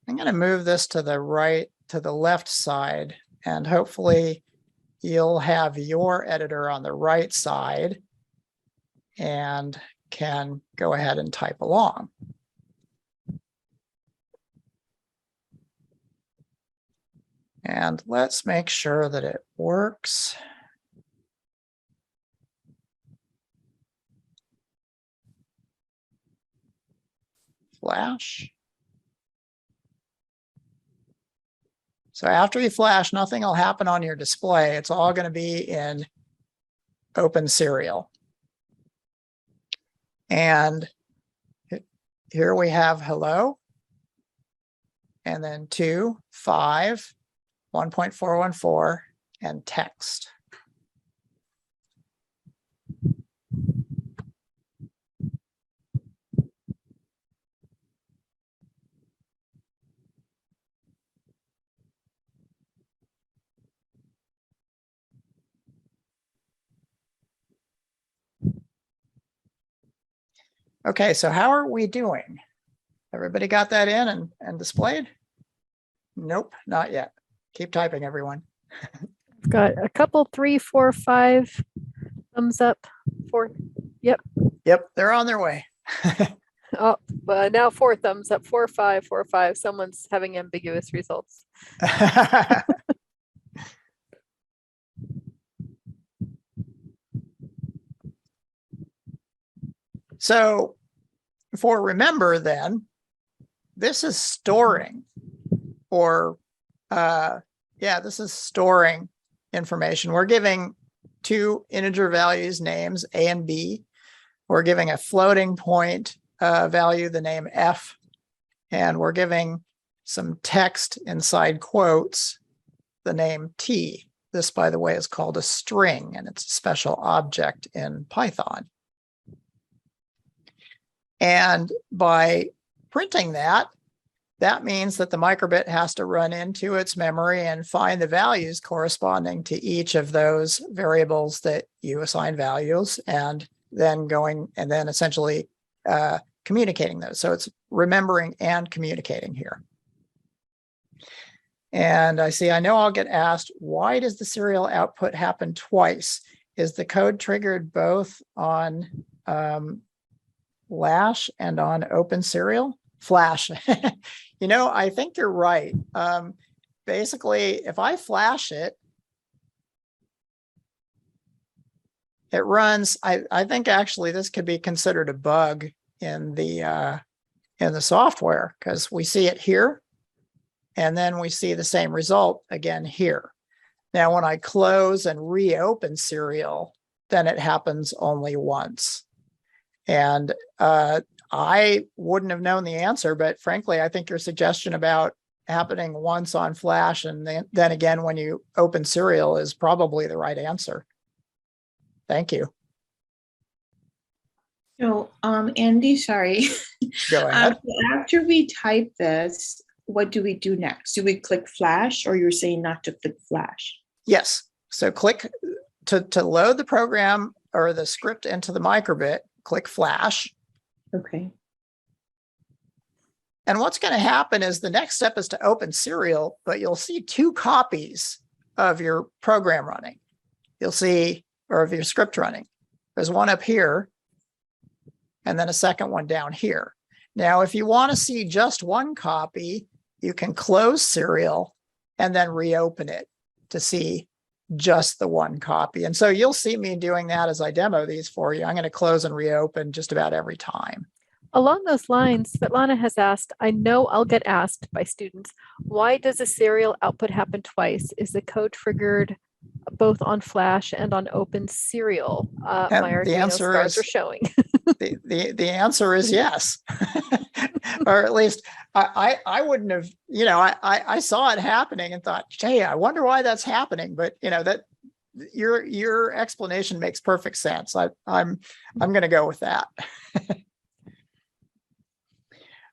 I'm going to move this to the left side, and hopefully you'll have your editor on the right side and can go ahead and type along. And let's make sure that it works. Flash. So after you flash, nothing will happen on your display. It's all going to be in Open Serial. And here we have hello, and then 2, 5, 1.414, and text. Okay, so how are we doing? Everybody got that in and displayed? Nope, not yet. Keep typing, everyone. I've got a couple, 3, 4, 5 thumbs up. 4. Yep. Yep, they're on their way. Oh, now 4 thumbs up. 4, 5, 4, 5. Someone's having ambiguous results. So for remember then, this is storing, or this is storing information. We're giving 2 integer values names, A and B. We're giving a floating point value, the name F, and we're giving some text inside quotes, the name T. This, by the way, is called a string, and it's a special object in Python. And by printing that, that means that the microbit has to run into its memory and find the values corresponding to each of those variables that you assign values, and then essentially communicating those. So it's remembering and communicating here. And I know I'll get asked, why does the serial output happen twice? Is the code triggered both on Lash and on Open Serial? Flash. I think you're right. Basically, if I flash it, it runs. I think actually this could be considered a bug in the software, because we see it here, and then we see the same result again here. Now, when I close and reopen Serial, then it happens only once. And I wouldn't have known the answer, but frankly, I think your suggestion about happening once on Flash and then again when you open Serial is probably the right answer. Thank you. So, Andy, sorry. Go ahead. After we type this, what do we do next? Do we click Flash, or you're saying not to click Flash? Yes. So click to load the program or the script into the microbit, click Flash. Okay. And what's going to happen is the next step is to open Serial, but you'll see two copies of your program running. You'll see, or of your script running. There's one up here and then a second one down here. Now, if you want to see just one copy, you can close Serial and then reopen it to see just the one copy. And so you'll see me doing that as I demo these for you. I'm going to close and reopen just about every time. Along those lines, Svetlana has asked, I know I'll get asked by students, why does a serial output happen twice? Is the code triggered both on Flash and on open Serial? My The Arduino answer stars is are showing. the answer is yes. Or at least I wouldn't have, I saw it happening and thought, hey, I wonder why that's happening. But that your explanation makes perfect sense. I'm going to go with that.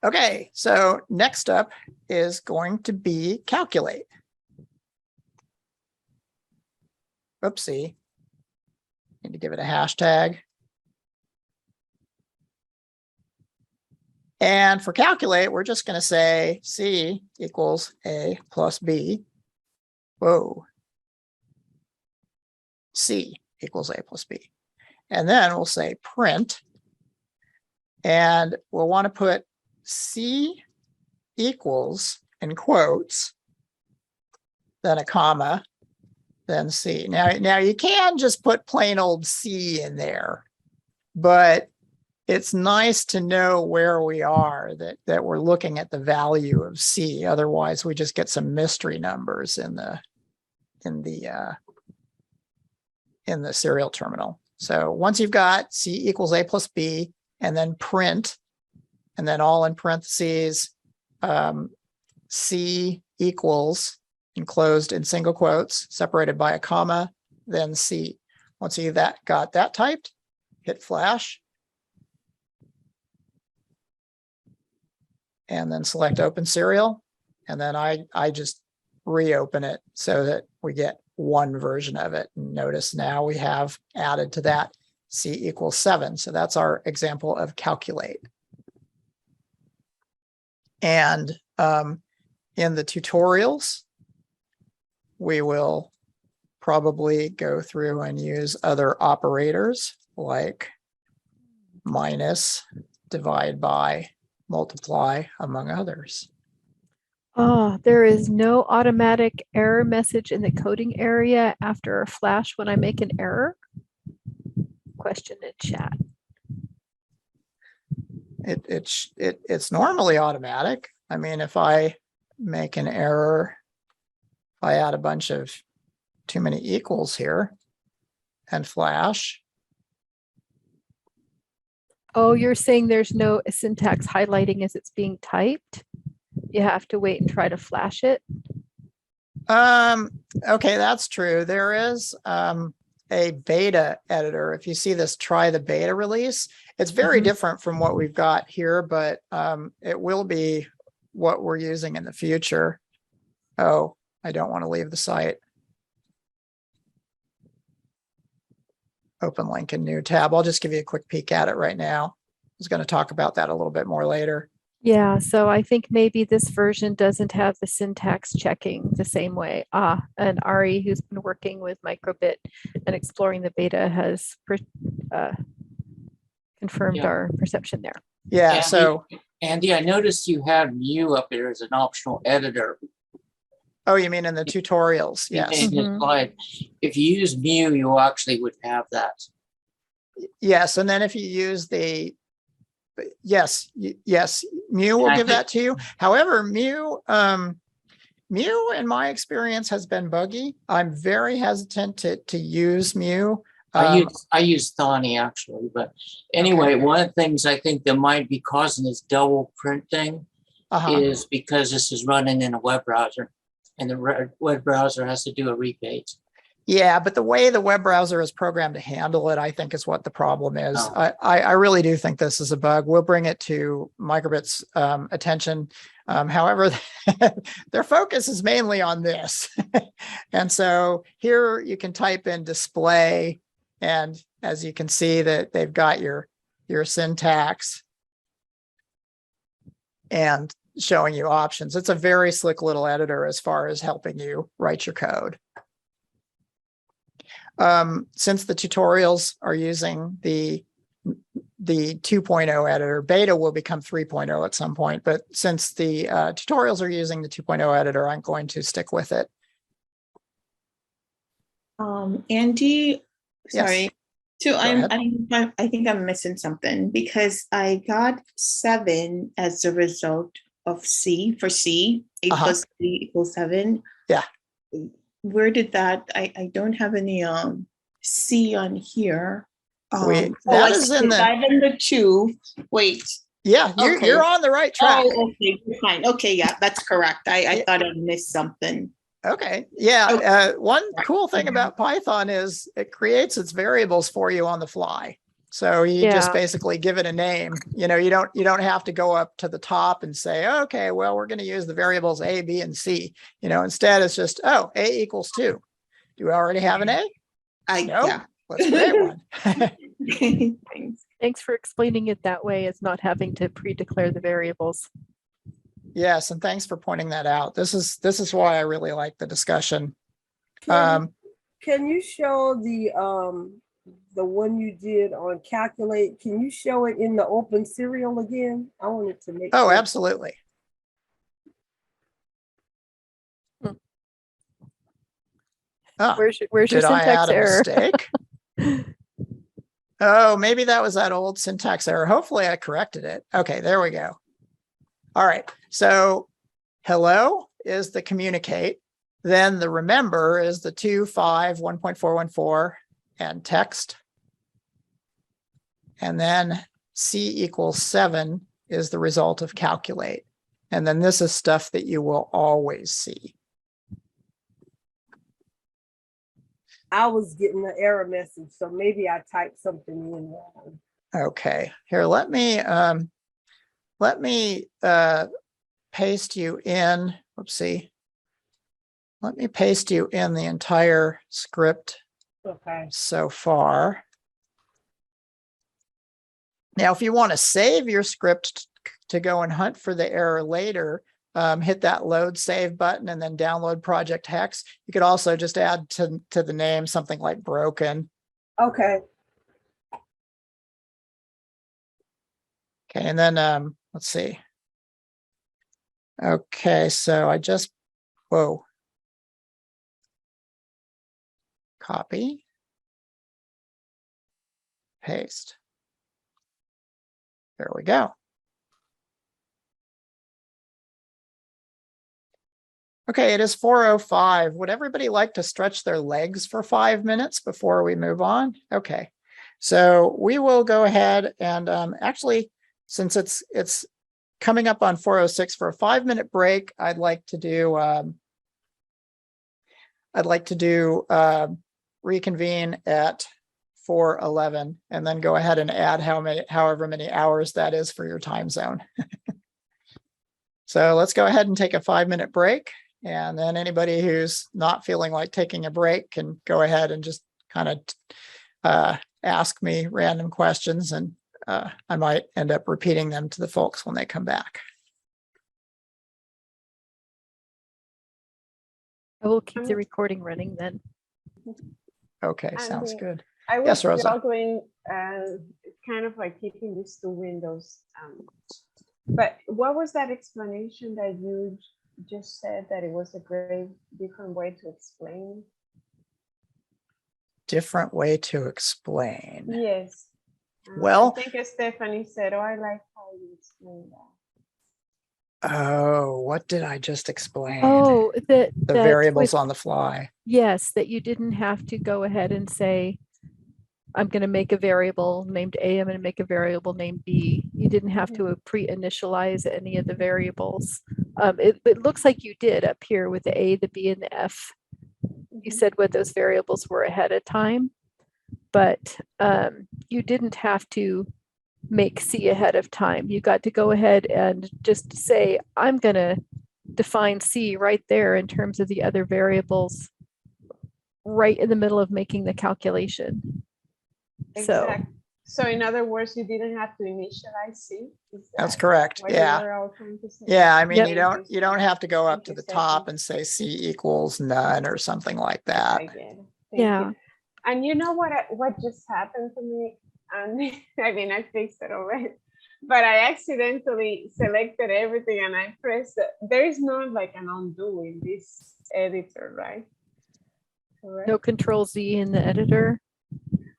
Okay, so next up is going to be calculate. Oopsie. Need to give it a hashtag. And for calculate, we're just going to say C equals A plus B. Whoa. C equals A plus B. And then we'll say print. And we'll want to put C equals in quotes, then a comma, then C. Now you can just put plain old C in there, but it's nice to know where we are, that we're looking at the value of C. Otherwise, we just get some mystery numbers in the serial terminal. So once you've got C equals A plus B, and then print, and then all in parentheses, C equals enclosed in single quotes, separated by a comma, then C. Once you got that typed, hit Flash. And then select open Serial. And then I just reopen it so that we get one version of it. And notice now we have added to that C equals 7. So that's our example of calculate. And in the tutorials, we will probably go through and use other operators like minus, divide by, multiply, among others. Oh, there is no automatic error message in the coding area after a Flash when I make an error? Question in chat. It's normally automatic. I mean, if I make an error, if I add a bunch of too many equals here and Flash. Oh, you're saying there's no syntax highlighting as it's being typed? You have to wait and try to Flash it? Okay, that's true. There is a beta editor. If you see this, try the beta release. It's very different from what we've got here, but it will be what we're using in the future. Oh, I don't want to leave the site. Open link in new tab. I'll just give you a quick peek at it right now. I was going to talk about that a little bit more later. Yeah, so I think maybe this version doesn't have the syntax checking the same way. And Ari, who's been working with Microbit and exploring the beta, has confirmed our perception there. Yeah, Andy, so. Andy, I noticed you have Mu up there as an optional editor. Oh, you mean in the tutorials? Yes. In the slide. If you use Mu, you actually would have that. Yes, and then if you use the, yes, Mu will give that to you. However, Mu in my experience has been buggy. I'm very hesitant to use Mu. I use Thani actually, but anyway, Okay. One of the things I think that might be causing this double printing is because this is running in a web browser, and the web browser has to do a read page. Yeah, but the way the web browser is programmed to handle it, I think is what the problem is. Oh. I really do think this is a bug. We'll bring it to Microbit's attention. However, their focus is mainly on this. And so here you can type in display, and as you can see that they've got your syntax and showing you options. It's a very slick little editor as far as helping you write your code. Since the tutorials are using the 2.0 editor, beta will become 3.0 at some point, but since the tutorials are using the 2.0 editor, I'm going to stick with it. Andy, sorry. Yes. So ahead. I think I'm missing something because I got 7 as a result of C for C. 8 plus 3 equals 7. Yeah. Where did that? I don't have any C on here. That is in the 5 and the 2. Wait. Yeah, you're on the right track. Oh, okay, fine. Okay, yeah, that's correct. I thought I missed something. Okay. Yeah. Okay. One cool thing about Python is it creates its variables for you on the fly. So you just basically give it a name. You know, you don't have to go up to the top and say, okay, well, we're going to use the variables A, B, and C. You know, instead it's just, oh, A equals 2. Do we already have an A? No. Yeah. Let's create one. Thanks. Thanks for explaining it that way as not having to pre-declare the variables. Yes, and thanks for pointing that out. This is why I really like the discussion. Can you show the one you did on calculate? Can you show it in the open serial again? I wanted to make Oh, sure. absolutely. Oh, Where's your did I syntax add a error? mistake? Oh, maybe that was that old syntax error. Hopefully I corrected it. Okay, there we go. All right, so hello is the communicate. Then the remember is the 2, 5, 1.414 and text. And then C equals 7 is the result of calculate. And then this is stuff that you will always see. I was getting an error message, so maybe I typed something in wrong. Okay, here, let me paste you in, whoopsie. Let me paste you in the entire script Okay. so far. Now, if you want to save your script to go and hunt for the error later, hit that load save button and then download project hex. You could also just add to the name something like broken. Okay. Okay, and then let's see. Okay, so I just, whoa. Copy. Paste. There we go. Okay, it is 4:05. Would everybody like to stretch their legs for 5 minutes before we move on? Okay, so we will go ahead and actually, since it's coming up on 4:06 for a 5-minute break, I'd like to do reconvene at 4:11 and then go ahead and add however many hours that is for your time zone. So let's go ahead and take a 5-minute break. And then anybody who's not feeling like taking a break can go ahead and just kind of ask me random questions, and I might end up repeating them to the folks when they come back. I will keep the recording running then. Okay, sounds good. I was Yes, Rosa. struggling, kind of like keeping these 2 windows. But what was that explanation that you just said, that it was a great different way to explain? Different way to explain. Yes. Well, I think Stephanie said, oh, I like how you explain that. Oh, what did I just explain? Oh, the variables on the fly. Yes, that you didn't have to go ahead and say, I'm going to make a variable named A, I'm going to make a variable named B. You didn't have to pre-initialize any of the variables. It looks like you did up here with the A, the B, and the F. You said what those variables were ahead of time, but you didn't have to make C ahead of time. You got to go ahead and just say, I'm going to define C right there in terms of the other variables right in the middle of making the calculation. Exactly. So in other words, you didn't have to initialize C? That's correct. What you Yeah. were all trying to say? Yeah, I mean, Yep. you don't have to go up to the Interesting. top and say C equals none or something like that. I get it. Thank Yeah. you. And you know what just happened to me? And I mean, I fixed it already, but I accidentally selected everything and I pressed it. There is not like an undo in this editor, right? Correct? No Control Z in the editor.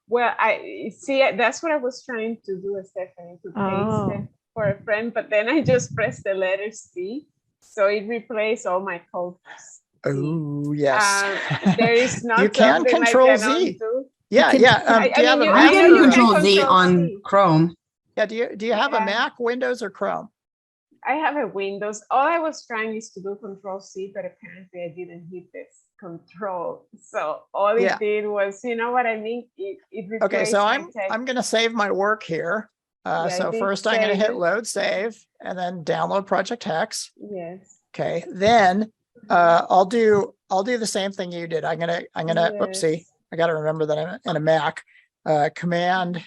Well, I see, that's what I was trying to do, Stephanie, to Oh. paste it for a friend, but then I just pressed the letter C. So it replaced all my code. Oh, yes. There is not You can something Control like an Z. undo. Yeah, can- yeah. I Do you have mean, a you- I'm Mac? I getting know you or- can Control Z Control on C. Chrome. Yeah, do you have a Yeah. Mac, Windows, or Chrome? I have a Windows. All I was trying is to do Control C, but apparently I didn't hit this Control. So all Yeah. it did was, you know what I mean? It replaced Okay, so my I'm text. going to save my work here. Yeah, So I did first I'm going to save hit it. load save and then download Project Hex. Yes. Okay, then I'll do the same thing you did. I'm gonna oopsie. Yes. I got to remember that I'm in a Mac. Command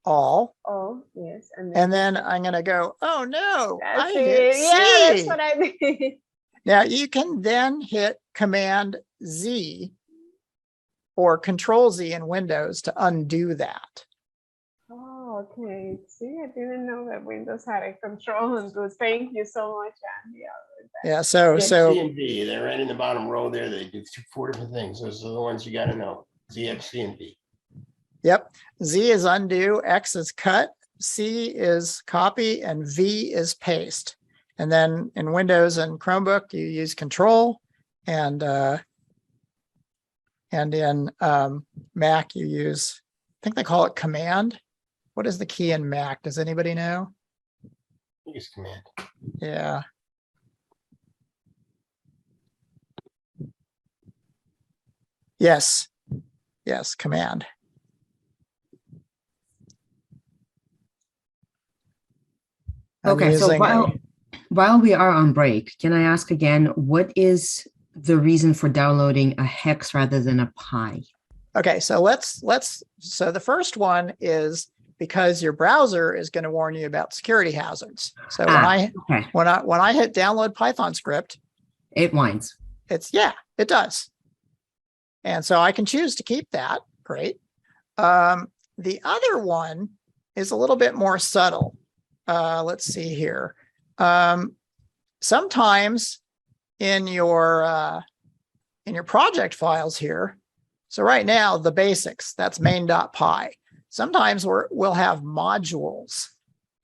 all, Oh, yes. and then I'm gonna go. Oh no, I That's hit it. C. Yeah, that's what I did. Now you can then hit Command Z or Control Z in Windows to undo that. Oh, okay. See, I didn't know that Windows had a control and do. Thank you so much, Andy. Yeah. So Yes. so C and V, they're right in the bottom row there. They do four different things. Those are the ones you got to know. ZF, C, and V. yep. Z is undo, X is cut, C is copy, and V is paste. And then in Windows and Chromebook, you use Control, and in Mac you use, I think they call it Command. What is the key in Mac? Does anybody know? I think it's Command. Yeah. Yes. Yes, Command. I'm Okay, so using a- while we are on break, can I ask again, what is the reason for downloading a hex rather than a pi? Okay, so so the first one is because your browser is going to warn you about security hazards. So Okay, when I hit download Python script, it whines. it does. And so I can choose to keep that. Great. The other one is a little bit more subtle. Let's see here. Sometimes in your project files here, so right now the basics, that's main.py. Sometimes we'll have modules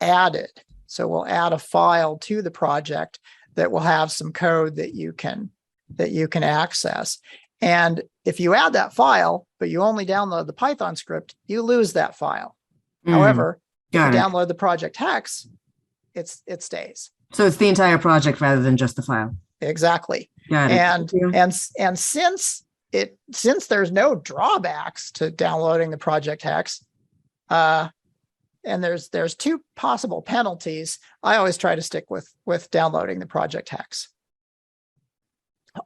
added. So we'll add a file to the project that will have some code that you can access. And if you add that file, but you only download the Python script, you lose that file. However, if you got it. download the project hex, it stays. So it's the entire project rather than just the file. Exactly. Got it. And Thank you. and since there's no drawbacks to downloading the project hex, and there's two possible penalties, I always try to stick with downloading the project hex.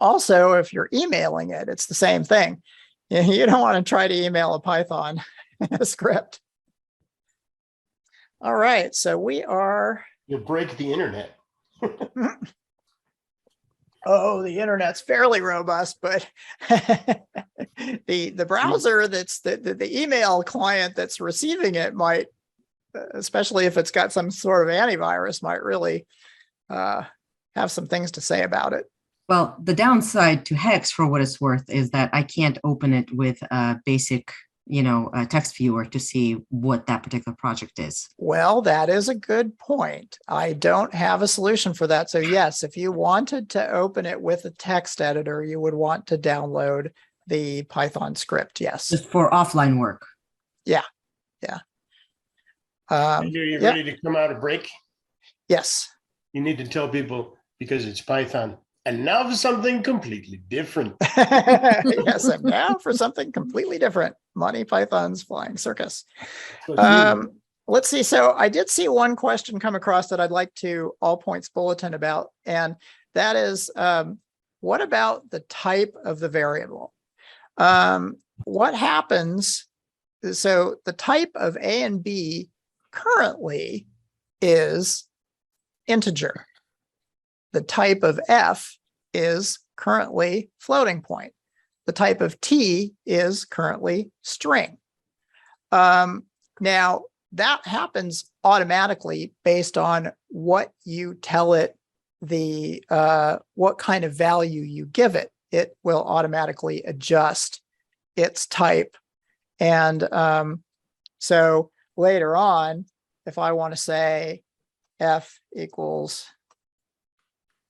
Also, if you're emailing it, it's the same thing. You don't want to try to email a Python script. All right, so we are. You'll break the internet. Oh, the internet's fairly robust, but the browser that's the email client that's receiving it might, especially if it's got some sort of antivirus, might really have some things to say about it. Well, the downside to hex, for what it's worth, is that I can't open it with a basic, a text viewer to see what that particular project is. Well, that is a good point. I don't have a solution for that. So yes, if you wanted to open it with a text editor, you would want to download the Python script. Yes. Just for offline work. Are you Yep. ready to come out of break? Yes. You need to tell people, because it's Python. And now for something completely different. Yes, I'm now for something completely different. Monty Python's Flying Circus. Let's see. So I did see one question come across that I'd like to all points bulletin about, and that is, what about the type of the variable? What happens? So the type of A and B currently is integer. The type of F is currently floating point. The type of T is currently string. Now, that happens automatically based on what you tell it, what kind of value you give it. It will automatically adjust its type. And so later on, if I want to say F equals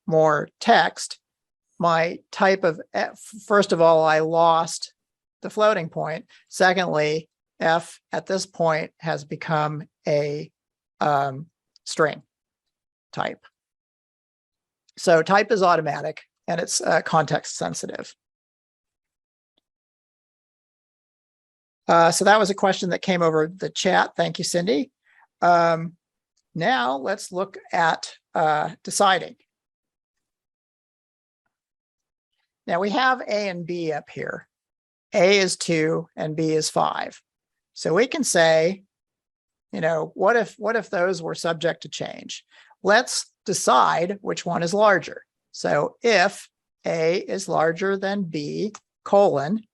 more text, my type of F, first of all, I lost the floating point. Secondly, F at this point has become a string type. So type is automatic and it's context sensitive. So that was a question that came over the chat. Thank you, Cindy. Now let's look at deciding. Now we have A and B up here. A is 2 and B is 5. So we can say, what if those were subject to change? Let's decide which one is larger. So if A is larger than B, colon,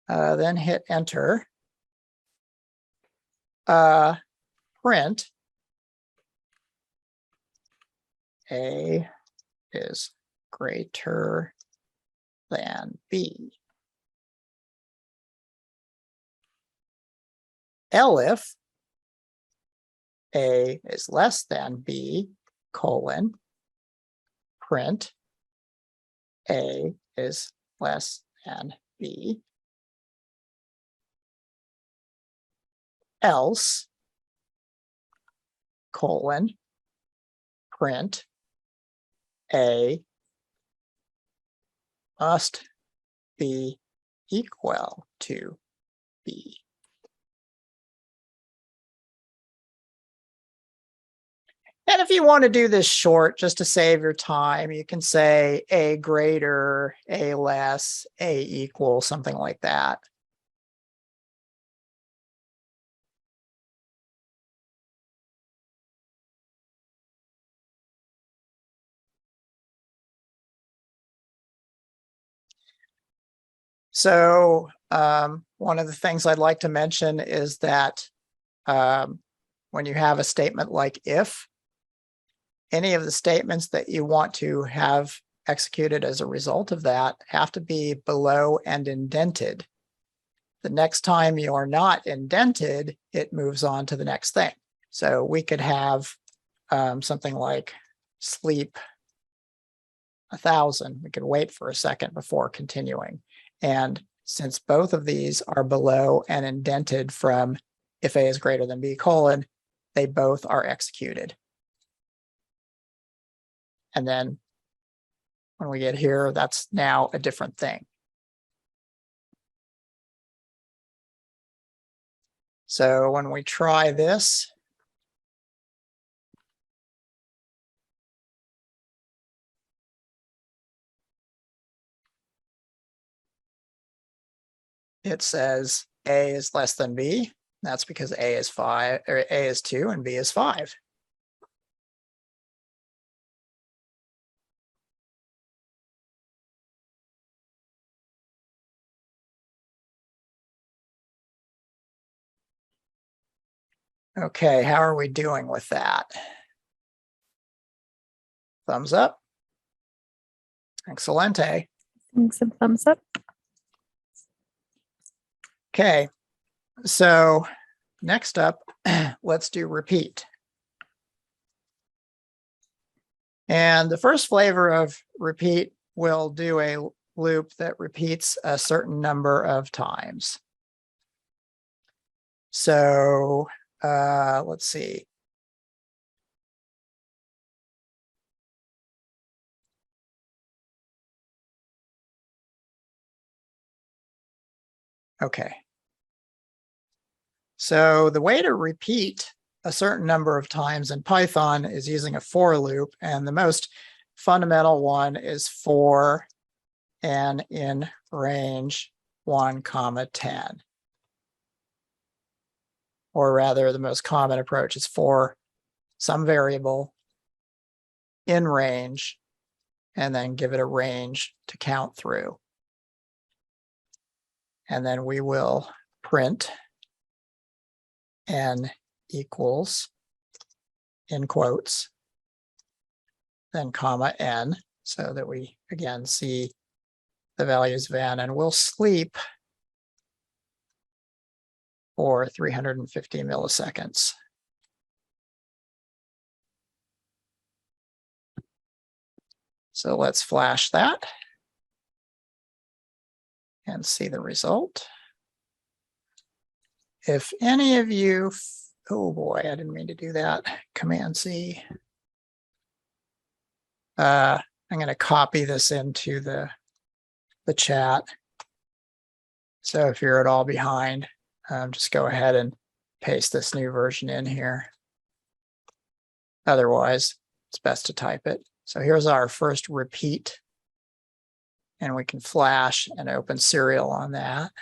then hit enter, print A is greater than B. Elif A is less than B, colon, print A is less than B, else, colon, print A must be equal to B. And if you want to do this short, just to save your time, you can say A greater, A less, A equal, something like that. So one of the things I'd like to mention is that when you have a statement like if, any of the statements that you want to have executed as a result of that have to be below and indented. The next time you are not indented, it moves on to the next thing. So we could have something like sleep 1,000. We could wait for a second before continuing. And since both of these are below and indented from if A is greater than B colon, they both are executed. And then when we get here, that's now a different thing. So when we try this, it says A is less than B. That's because A is 5, or A is 2 and B is 5. Okay, how are we doing with that? Thumbs up. Excelente. Some thumbs up. Okay, so next up, let's do repeat. And the first flavor of repeat will do a loop that repeats a certain number of times. So let's see. Okay. So the way to repeat a certain number of times in Python is using a for loop, and the most fundamental one is for n in range 1, 10. Or rather, the most common approach is for some variable in range, and then give it a range to count through. And then we will print n equals, in quotes, then comma n, so that we again see the values of n, and we'll sleep for 350 milliseconds. So let's flash that and see the result. If any of you, oh boy, I didn't mean to do that. Command C. I'm going to copy this into the chat. So if you're at all behind, just go ahead and paste this new version in here. Otherwise, it's best to type it. So here's our first repeat, and we can flash and open serial on that.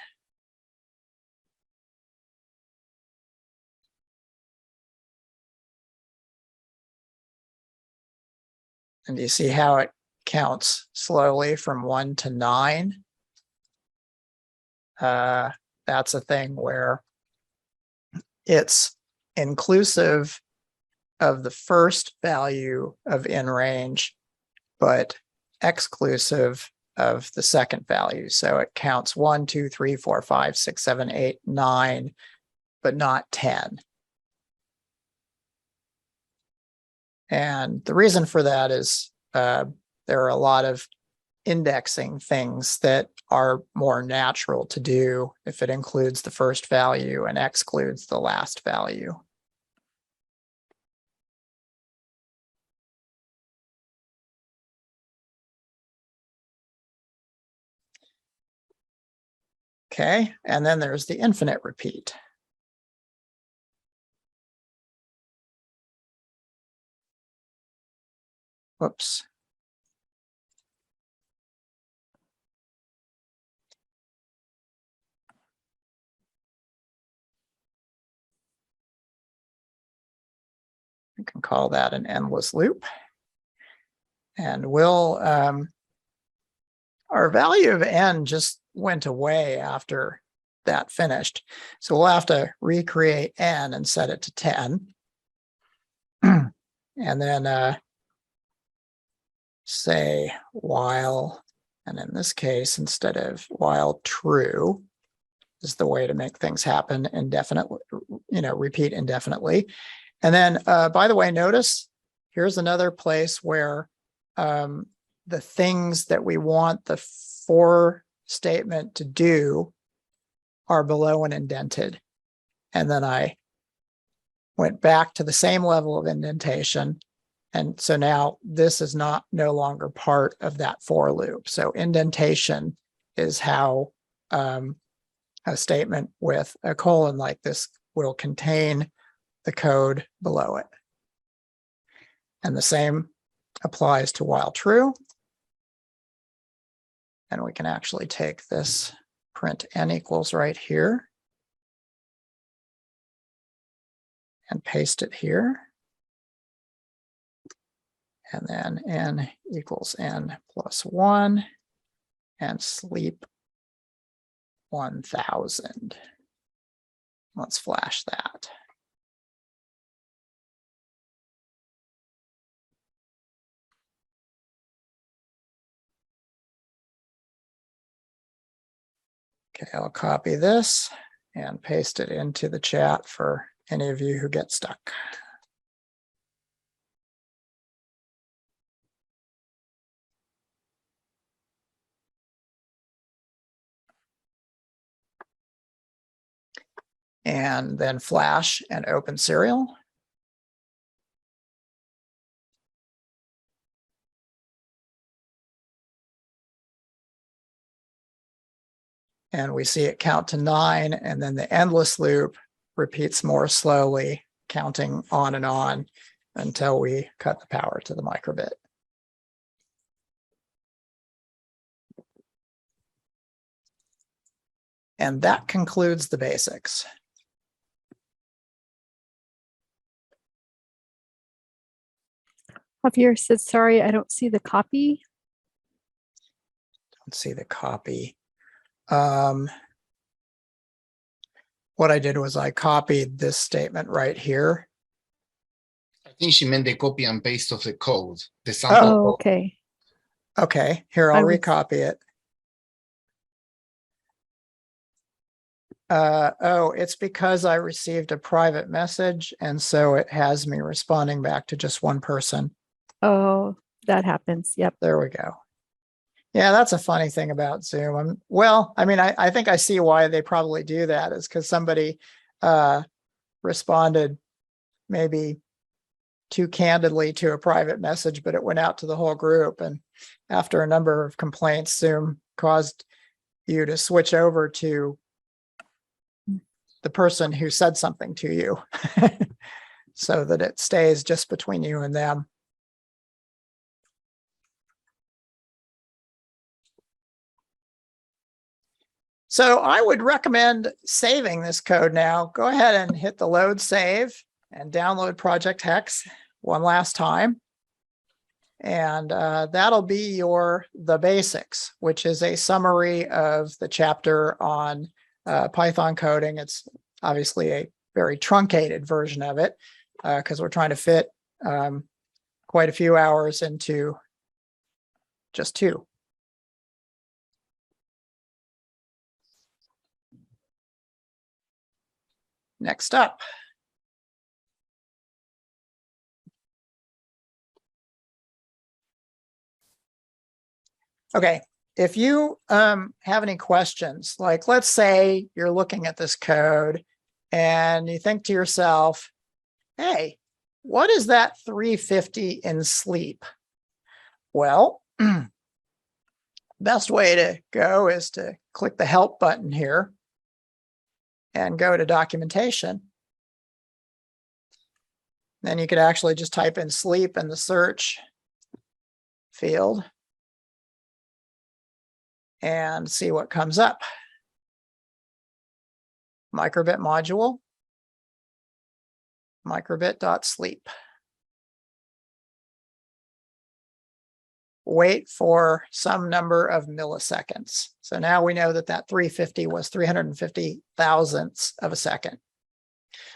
And do you see how it counts slowly from 1 to 9? That's a thing where it's inclusive of the first value of in range, but exclusive of the second value. So it counts 1, 2, 3, 4, 5, 6, 7, 8, 9, but not 10. And the reason for that is there are a lot of indexing things that are more natural to do if it includes the first value and excludes the last value. Okay, and then there's the infinite repeat. Whoops. You can call that an endless loop. And we'll, our value of n just went away after that finished. So we'll have to recreate n and set it to 10. And then say while, and in this case, instead of while true, is the way to make things happen indefinitely, repeat indefinitely. And then, by the way, notice here's another place where the things that we want the for statement to do are below and indented. And then I went back to the same level of indentation. And so now this is no longer part of that for loop. So indentation is how a statement with a colon like this will contain the code below it. And the same applies to while true. And we can actually take this print n equals right here and paste it here. And then n equals n plus 1 and sleep 1000. Let's flash that. Okay, I'll copy this and paste it into the chat for any of you who get stuck. and then flash and open serial. And we see it count to 9, and then the endless loop repeats more slowly, counting on and on until we cut the power to the microbit. And that concludes the basics. Javier said, sorry, I don't see the copy. Don't see the copy. What I did was I copied this statement right here. I think she meant the copy and paste of the code, the sample Oh, code. okay. Okay, here, I'll I was- recopy it. Oh, it's because I received a private message, and so it has me responding back to just one person. Oh, that happens. Yep. There we go. Yeah, that's a funny thing about Zoom. Well, I mean, I think I see why they probably do that, is because somebody responded maybe too candidly to a private message, but it went out to the whole group. And after a number of complaints, Zoom caused you to switch over to the person who said something to you so that it stays just between you and them. So I would recommend saving this code now. Go ahead and hit the load save and download Project Hex one last time. And that'll be the basics, which is a summary of the chapter on Python coding. It's obviously a very truncated version of it because we're trying to fit quite a few hours into just 2. Next up. Okay, if you have any questions, like let's say you're looking at this code and you think to yourself, hey, what is that 350 in sleep? Well, best way to go is to click the help button here and go to documentation. Then you could actually just type in sleep in the search field and see what comes up. Microbit module, microbit.sleep. Wait for some number of milliseconds. So now we know that that 350 was 350 thousandths of a second.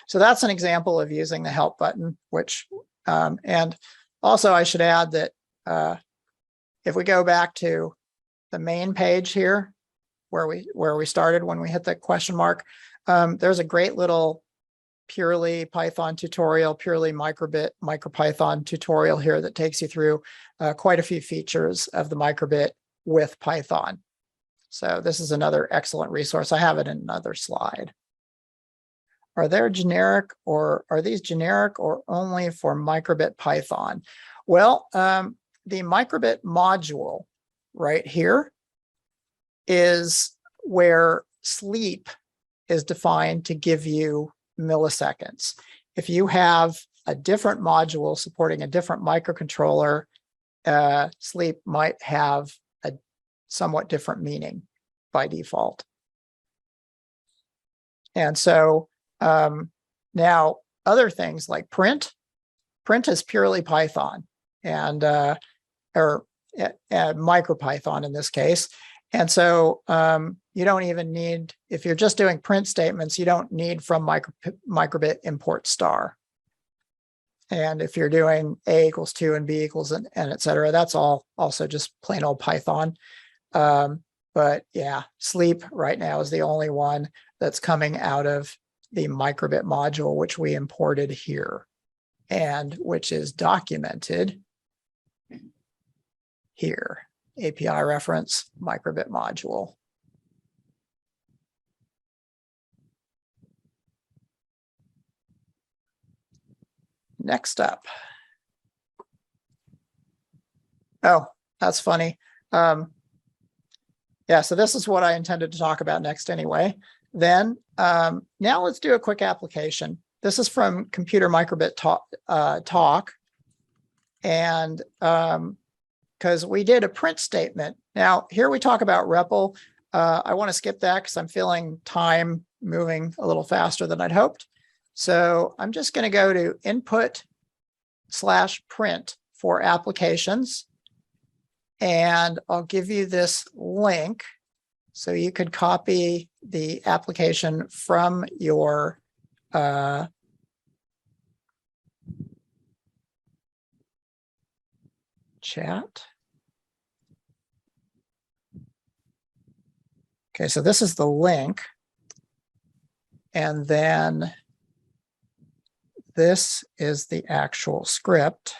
So that's an example of using the help button, which, and also I should add that if we go back to the main page here, where we started when we hit the question mark, there's a great little purely Python tutorial, purely microbit, MicroPython tutorial here that takes you through quite a few features of the microbit with Python. So this is another excellent resource. I have it in another slide. Are these generic or only for microbit Python? Well, the microbit module right here is where sleep is defined to give you milliseconds. If you have a different module supporting a different microcontroller, sleep might have a somewhat different meaning by default. And so now other things like print is purely Python and or MicroPython in this case. And so you don't even need, if you're just doing print statements, you don't need from microbit import star. And if you're doing A equals 2 and B equals and et cetera, that's all also just plain old Python. But yeah, sleep right now is the only one that's coming out of the microbit module, which we imported here and which is documented here. API reference, microbit module. next up. Oh, that's funny. Yeah, so this is what I intended to talk about next anyway. Then now let's do a quick application. This is from Computer Microbit talk. And because we did a print statement. Now here we talk about REPL. I want to skip that because I'm feeling time moving a little faster than I'd hoped. So I'm just going to go to input/print for applications. And I'll give you this link so you could copy the application from your chat. Okay, so this is the link. And then this is the actual script.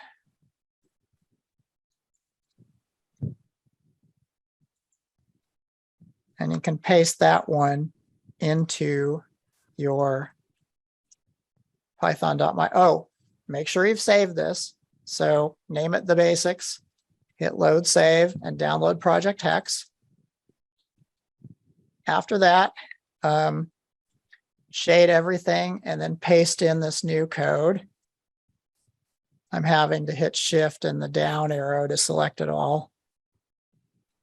And you can paste that one into your Python.my. Oh, make sure you've saved this. So name it the basics, hit load save, and download project hex. After that, shade everything and then paste in this new code. I'm having to hit shift and the down arrow to select it all.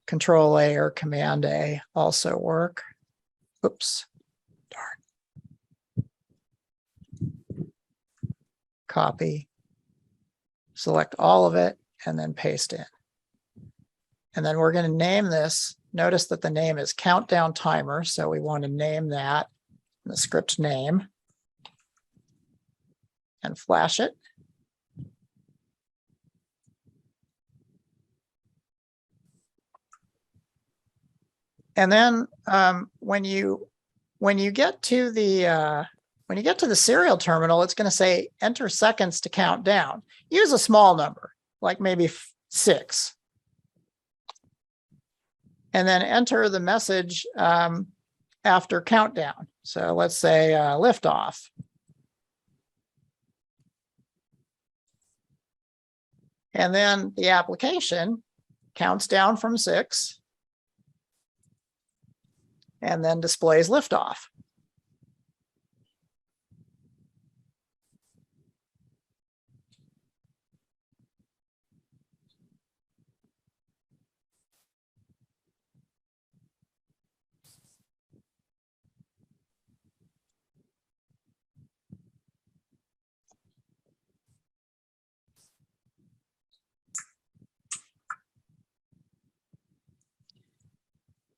Control A or Command A also work. Oops, darn. Copy, select all of it, and then paste in. And then we're going to name this. Notice that the name is countdown timer. So we want to name that the script name and flash it. And then when you get to the serial terminal, it's going to say enter seconds to count down. Use a small number, like maybe 6. And then enter the message after countdown. So let's say liftoff. And then the application counts down from 6 and then displays liftoff.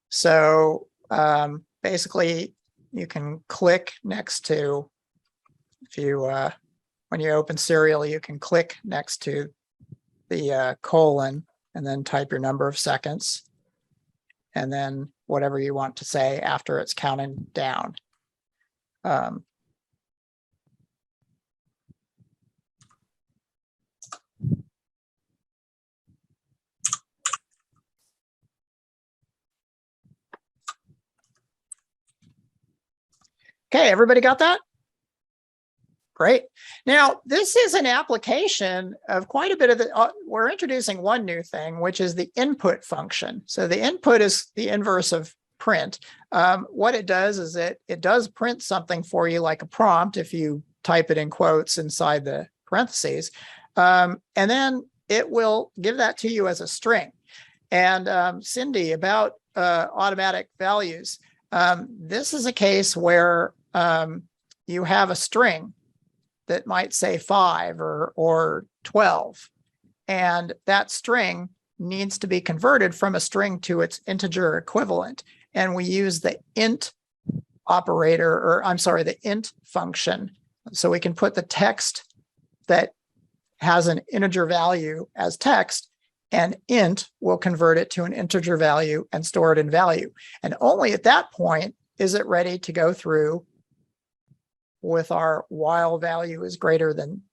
So basically, you can click next to, if you when you open serial, you can click next to the colon and then type your number of seconds and then whatever you want to say after it's counting down. Okay, everybody got that? Great. Now, this is an application of quite a bit of the, we're introducing one new thing, which is the input function. So the input is the inverse of print. What it does is it does print something for you like a prompt if you type it in quotes inside the parentheses. And then it will give that to you as a string. And Cindy, about automatic values. This is a case where you have a string that might say 5 or 12. And that string needs to be converted from a string to its integer equivalent. And we use the int operator, or I'm sorry, the int function. So we can put the text that has an integer value as text, and int will convert it to an integer value and store it in value. And only at that point is it ready to go through with our while value is greater than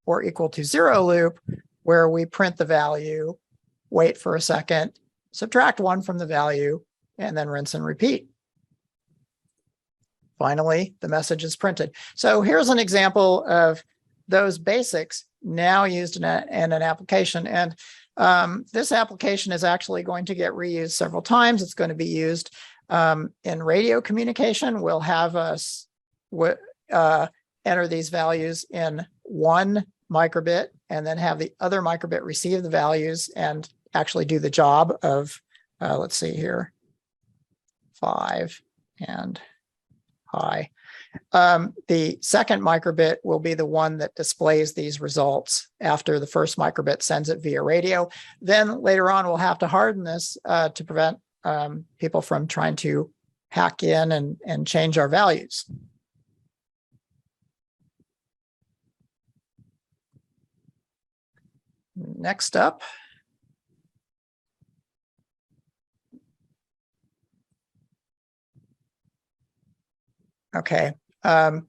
or equal to 0 loop, where we print the value, wait for a second, subtract 1 from the value, and then rinse and repeat. Finally, the message is printed. So here's an example of those basics now used in an application. And this application is actually going to get reused several times. It's going to be used in radio communication. We'll have us enter these values in one microbit and then have the other microbit receive the values and actually do the job of, let's see here, 5 and high. The second microbit will be the one that displays these results after the first microbit sends it via radio. Then later on, we'll have to harden this to prevent people from trying to hack in and change our values. Next up. Okay, I'm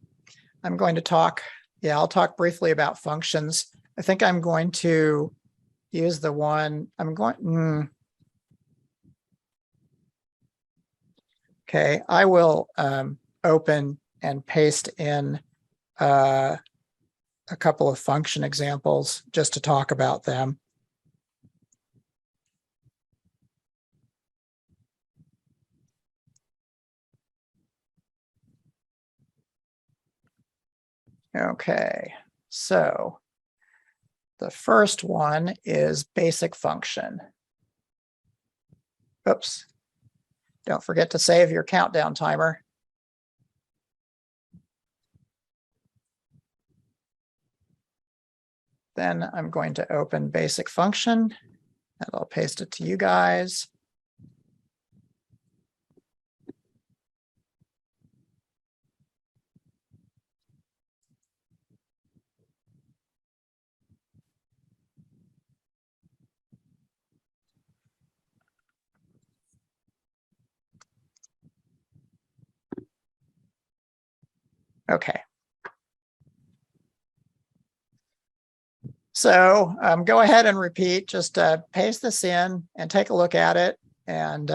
going to talk, I'll talk briefly about functions. I think I'm going to use the one, okay, I will open and paste in a couple of function examples just to talk about them. Okay, so the first one is basic function. Oops, don't forget to save your countdown timer. Then I'm going to open basic function and I'll paste it to you guys. Okay. So go ahead and repeat, just paste this in and take a look at it. And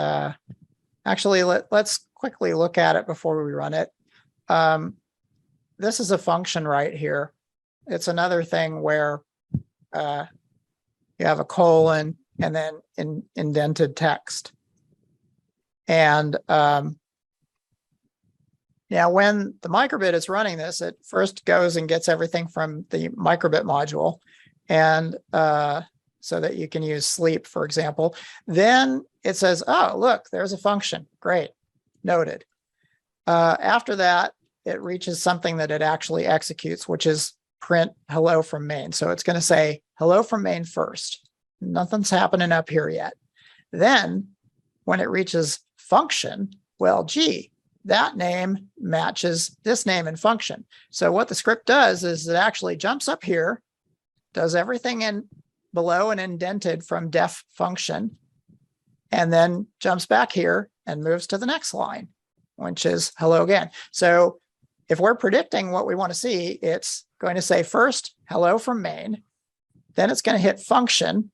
actually, let's quickly look at it before we run it. This is a function right here. It's another thing where you have a colon and then indented text. And now when the microbit is running this, it first goes and gets everything from the microbit module. And so that you can use sleep, for example. Then it says, oh, look, there's a function. Great, noted. After that, it reaches something that it actually executes, which is print hello from main. So it's going to say hello from main first. Nothing's happening up here yet. Then when it reaches function, well, gee, that name matches this name and function. So what the script does is it actually jumps up here, does everything in below and indented from def function, and then jumps back here and moves to the next line, which is hello again. So if we're predicting what we want to see, it's going to say first hello from main, then it's going to hit function,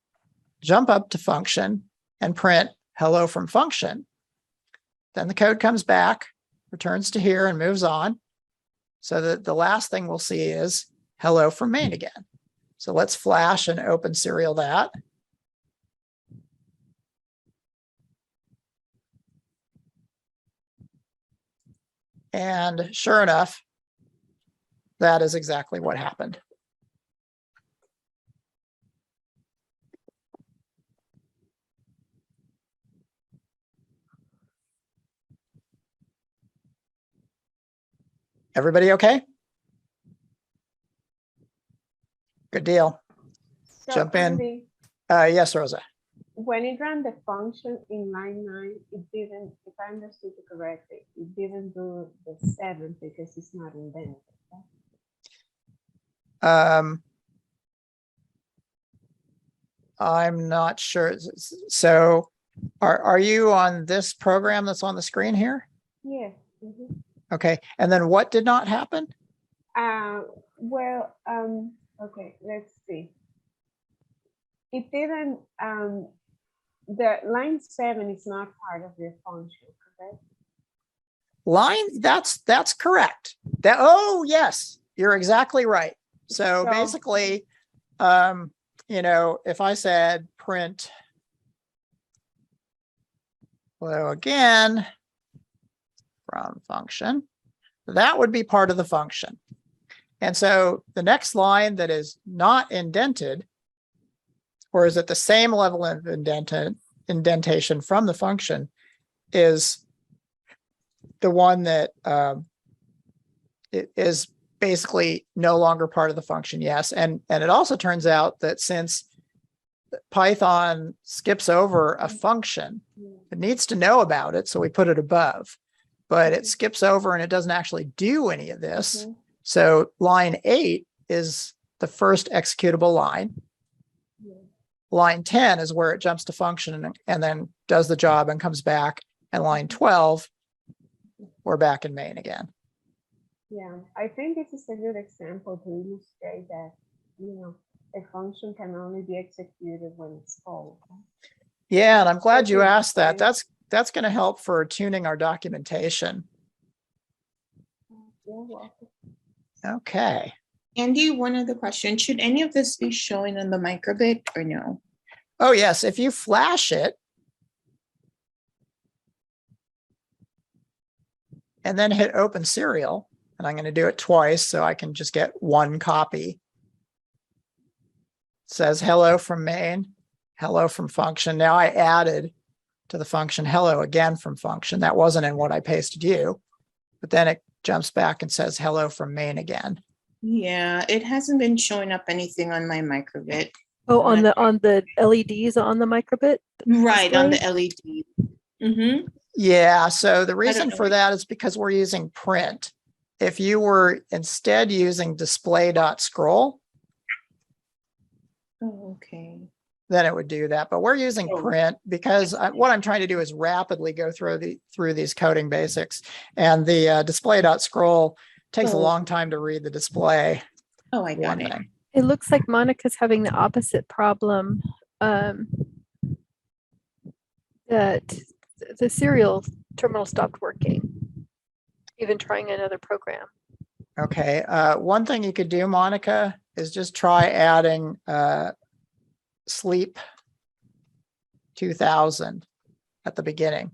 jump up to function, and print hello from function. Then the code comes back, returns to here, and moves on. So that the last thing we'll see is hello from main again. So let's flash and open serial that. And sure enough, that is exactly what happened. Everybody okay? Good deal. So Jump in. Andy, Yes, Rosa. when it ran the function in line 9, it didn't, if I understood it correctly, it didn't do the 7 because it's not indented. I'm not sure. So are you on this program that's on the screen here? Yeah. Mhm. Okay. And then what did not happen? Well, okay, let's see. It didn't, the line 7 is not part of your function, correct? Line, that's correct. Oh, yes, you're exactly right. So So- basically, you know, if I said print hello again from function, that would be part of the function. And so the next line that is not indented, or is at the same level of indentation from the function, is the one that it is basically no longer part of the function. Yes. And it also turns out that since Python skips over a function, it needs to know about it. So we put it above, but it skips over and it doesn't actually do any of this. Mhm. So line 8 is the first executable line. Yeah. Line 10 is where it jumps to function and then does the job and comes back. And line 12, we're back in main again. Yeah, I think this is a good example to illustrate that, a function can only be executed when it's called. Yeah, and I'm glad you Okay, asked that. fine. That's going to help for tuning our documentation. You're welcome. Okay. Andy, one other question. Should any of this be showing on the microbit or no? Oh, yes. If you flash it and then hit open serial, and I'm going to do it twice so I can just get one copy. It says hello from main, hello from function. Now I added to the function hello again from function. That wasn't in what I pasted you, but then it jumps back and says hello from main again. Yeah, it hasn't been showing up anything on my microbit. Oh, on the LEDs on the microbit? Right, on the display? LED. Mm-hmm. Yeah, so the reason know. for that is because we're using print. If you were instead using display.scroll, Oh, okay. then it would do that. But we're using Oh, print because what I'm trying to do is rapidly go through these coding basics. And the display.scroll takes a Oh. long time to read the display. Oh, I got One it. thing. It looks like Monica's having the opposite problem. That the serial terminal stopped working, even trying another program. Okay. One thing you could do, Monica, is just try adding sleep 2000 at the beginning.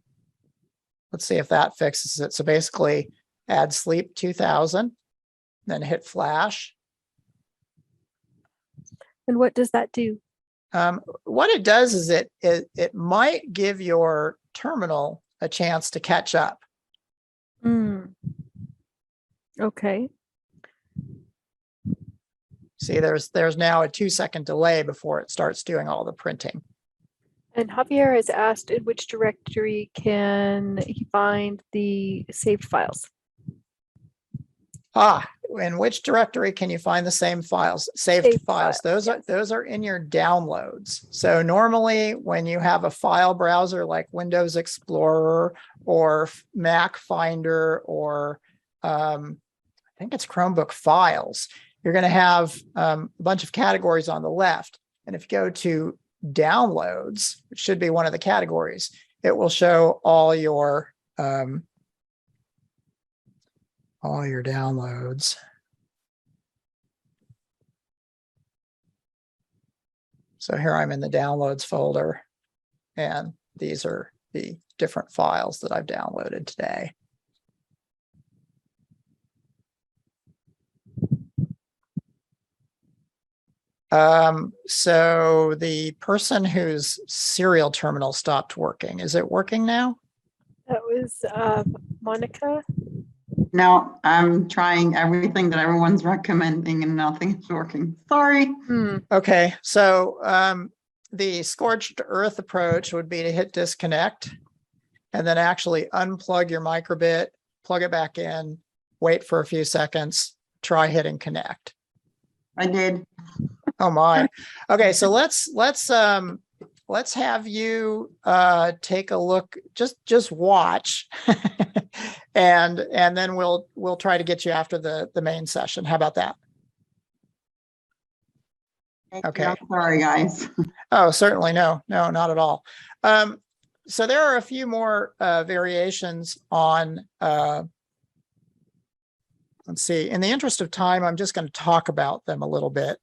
Let's see if that fixes it. So basically add sleep 2000, then hit flash. And what does that do? What it does is it might give your terminal a chance to catch up. Okay. See, there's now a 2-second delay before it starts doing all the printing. And Javier has asked in which directory can he find the saved files? In which directory can you find the same files, saved Saved files? files, Those are in your downloads. So normally when you have a file browser like Windows Explorer or Mac Finder or I think it's Chromebook Files, you're going to have a bunch of categories on the left. And if you go to downloads, which should be one of the categories, it will show all your downloads. So here I'm in the downloads folder, and these are the different files that I've downloaded today. So the person whose serial terminal stopped working, is it working now? That was Monica. No, I'm trying everything that everyone's recommending and nothing is working. Sorry. Okay, so the scorched earth approach would be to hit disconnect and then actually unplug your microbit, plug it back in, wait for a few seconds, try hitting connect. I did. Oh my. Okay, so let's have you take a look, just watch and then we'll try to get you after the main session. How about that? Okay. I'm sorry, guys. Oh, certainly. No, not at all. So there are a few more variations on let's see, in the interest of time, I'm just going to talk about them a little bit.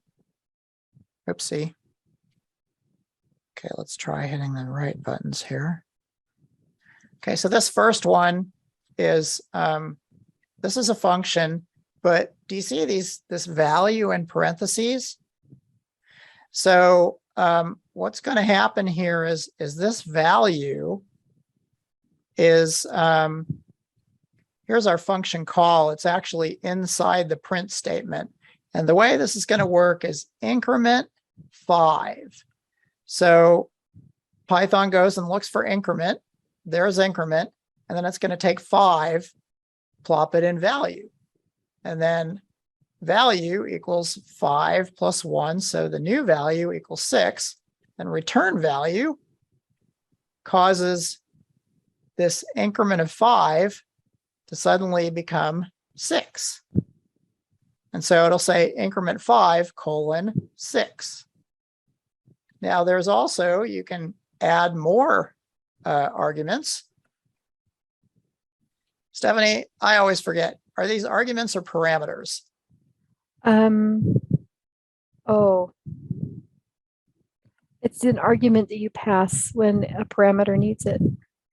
Oopsie. Okay, let's try hitting the right buttons here. Okay, so this first one is, this is a function, but do you see this value in parentheses? So what's going to happen here is this value is, here's our function call. It's actually inside the print statement. And the way this is going to work is increment 5. So Python goes and looks for increment. There's increment. And then it's going to take 5, plop it in value. And then value equals 5 plus 1. So the new value equals 6. And return value causes this increment of 5 to suddenly become 6. And so it'll say increment 5 colon 6. Now there's also, you can add more arguments. Stephanie, I always forget, are these arguments or parameters? Oh, it's an argument that you pass when a parameter needs it.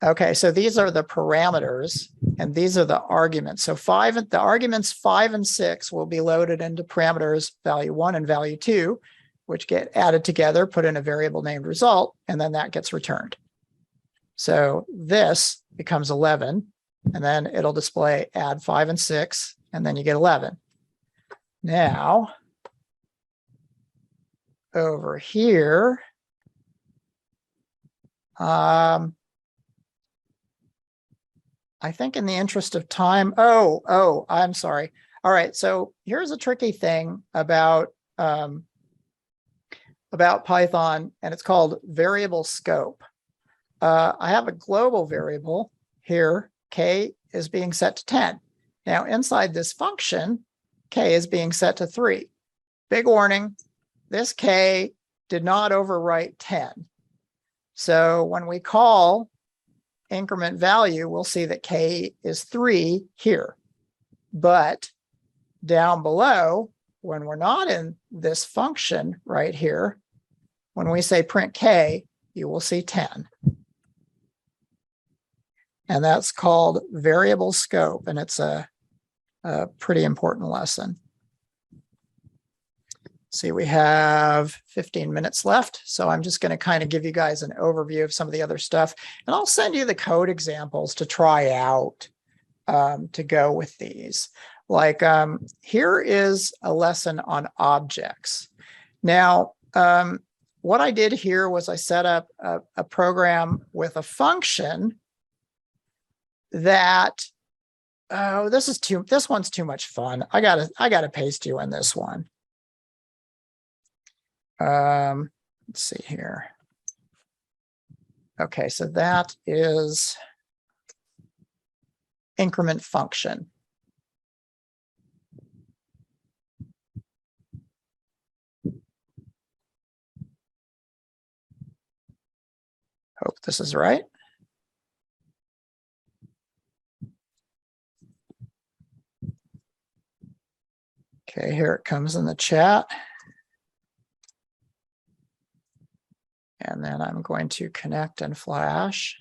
Okay, so these are the parameters and these are the arguments. So the arguments 5 and 6 will be loaded into parameters value 1 and value 2, which get added together, put in a variable named result, and then that gets returned. So this becomes 11, and then it'll display add 5 and 6, and then you get 11. Now, over here, I think in the interest of time, I'm sorry. All right, so here's a tricky thing about Python, and it's called variable scope. I have a global variable here, k is being set to 10. Now inside this function, k is being set to 3. Big warning, this k did not overwrite 10. So when we call increment value, we'll see that k is 3 here. But down below, when we're not in this function right here, when we say print k, you will see 10. And that's called variable scope, and it's a pretty important lesson. See, we have 15 minutes left, so I'm just going to kind of give you guys an overview of some of the other stuff, and I'll send you the code examples to try out to go with these. Like here is a lesson on objects. Now, what I did here was I set up a program with a function that, oh, this one's too much fun. I gotta paste you in this one. Let's see here. Okay, so that is increment function. Hope this is right. Okay, here it comes in the chat. And then I'm going to connect and flash.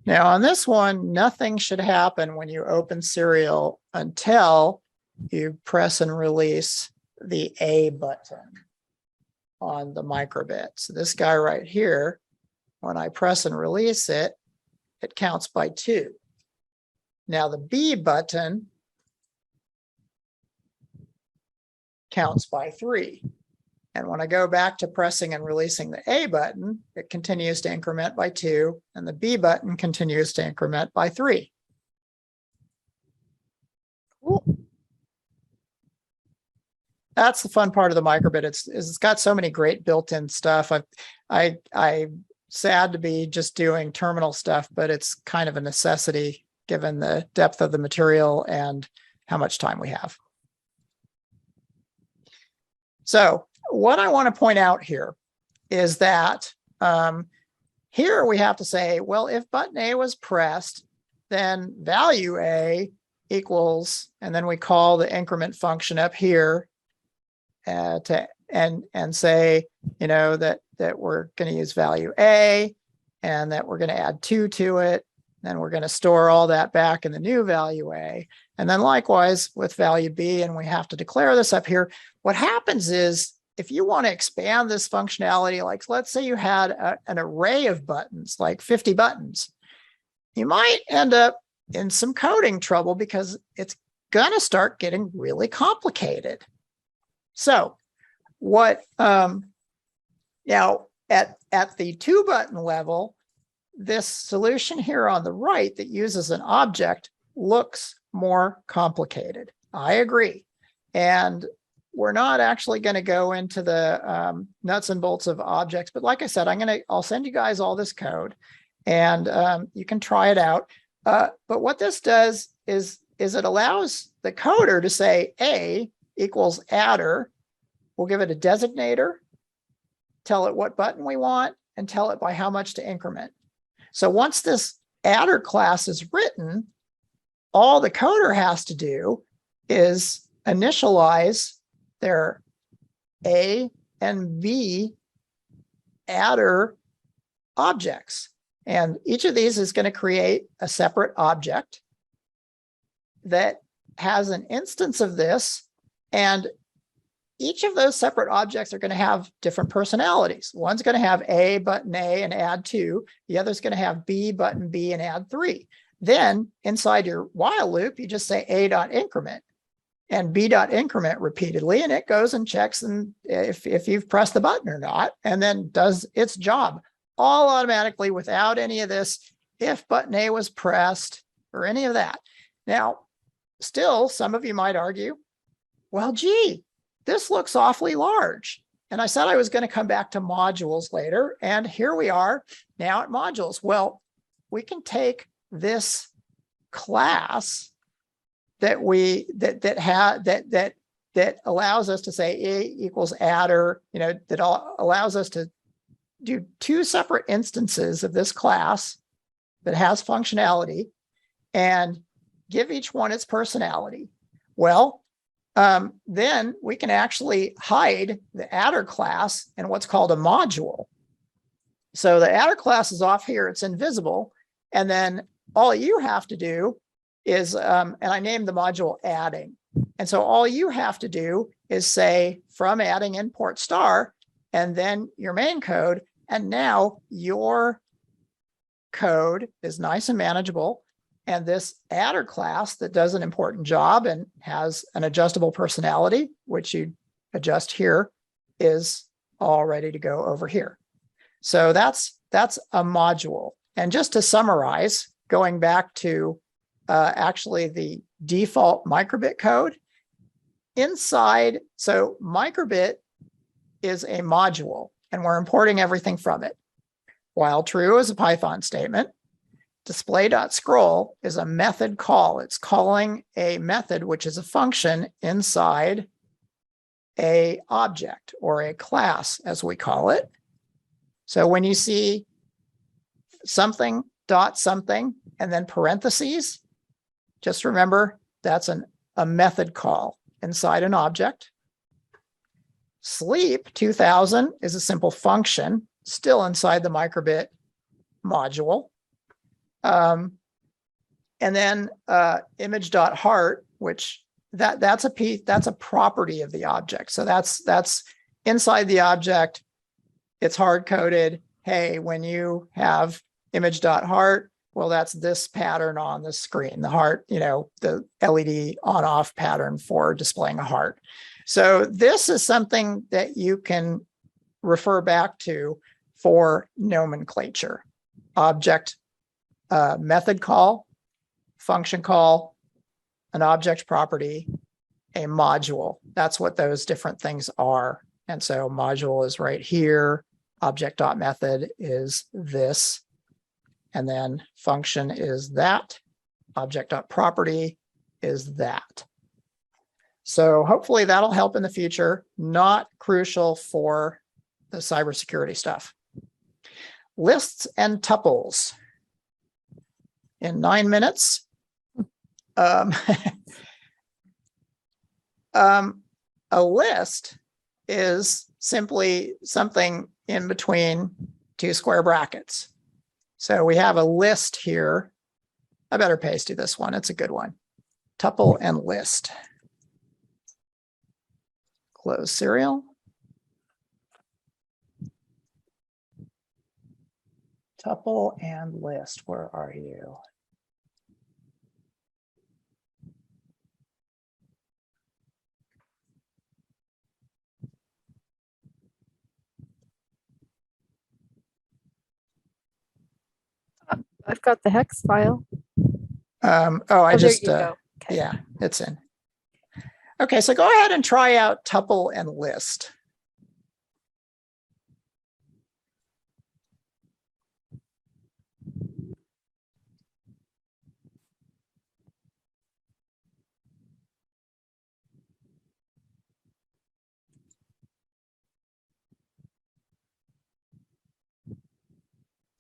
Now on this one, nothing should happen when you open Serial until you press and release the A button on the Microbit. So this guy right here, when I press and release it, it counts by 2. Now the B button counts by 3. And when I go back to pressing and releasing the A button, it continues to increment by 2, and the B button continues to increment by 3. Cool. That's the fun part of the Microbit. It's got so many great built-in stuff. I'm sad to be just doing terminal stuff, but it's kind of a necessity given the depth of the material and how much time we have. So what I want to point out here is that here we have to say, well, if button A was pressed, then value A equals, and then we call the increment function up here and say, you know, that we're going to use value A and that we're going to add 2 to it. Then we're going to store all that back in the new value A. And then likewise with value B, and we have to declare this up here. What happens is if you want to expand this functionality, like let's say you had an array of buttons, like 50 buttons, you might end up in some coding trouble because it's going to start getting really complicated. So what now at the 2-button level, this solution here on the right that uses an object looks more complicated. I agree. And we're not actually going to go into the nuts and bolts of objects, but like I said, I'll send you guys all this code and you can try it out. But what this does is it allows the coder to say A equals adder. We'll give it a designator, tell it what button we want, and tell it by how much to increment. So once this adder class is written, all the coder has to do is initialize their A and B adder objects. And each of these is going to create a separate object that has an instance of this. And each of those separate objects are going to have different personalities. One's going to have A button A and add 2. The other's going to have B button B and add 3. Then inside your while loop, you just say A.increment and B.increment repeatedly, and it goes and checks and if you've pressed the button or not, and then does its job all automatically without any of this if button A was pressed or any of that. Now, still, some of you might argue, well, gee, this looks awfully large. And I said I was going to come back to modules later, and here we are now at modules. Well, we can take this class that that allows us to say A equals adder, you know, that allows us to do 2 separate instances of this class that has functionality and give each one its personality. Well, then we can actually hide the adder class in what's called a module. So the adder class is off here, it's invisible. And then all you have to do is, and I named the module adding. And so all you have to do is say from adding import star, and then your main code. And now your code is nice and manageable. And this adder class that does an important job and has an adjustable personality, which you adjust here, is all ready to go over here. So that's a module. And just to summarize, going back to actually the default Microbit code inside, so Microbit is a module and we're importing everything from it. While true is a Python statement, display.scroll is a method call. It's calling a method, which is a function inside a object or a class, as we call it. So when you see something dot something and then parentheses, just remember that's a method call inside an object. Sleep 2000 is a simple function still inside the Microbit module. And then image.heart, which that's a property of the object. So that's inside the object. It's hard coded. Hey, when you have image.heart, well, that's this pattern on the screen, the heart, you know, the LED on off pattern for displaying a heart. So this is something that you can refer back to for nomenclature. Object, method call, function call, an object property, a module. That's what those different things are. And so module is right here. Object.method is this. And then function is that. Object.property is that. So hopefully that'll help in the future. Not crucial for the cybersecurity stuff. Lists and tuples. in 9 minutes. Um, a list is simply something in between two square brackets. So we have a list here. I better paste you this one. It's a good one. Tuple and list. Close serial. Tuple and list. Where are you? I've got the hex file. I Oh, just, there you go. Okay. yeah, it's in. Okay, so go ahead and try out tuple and list.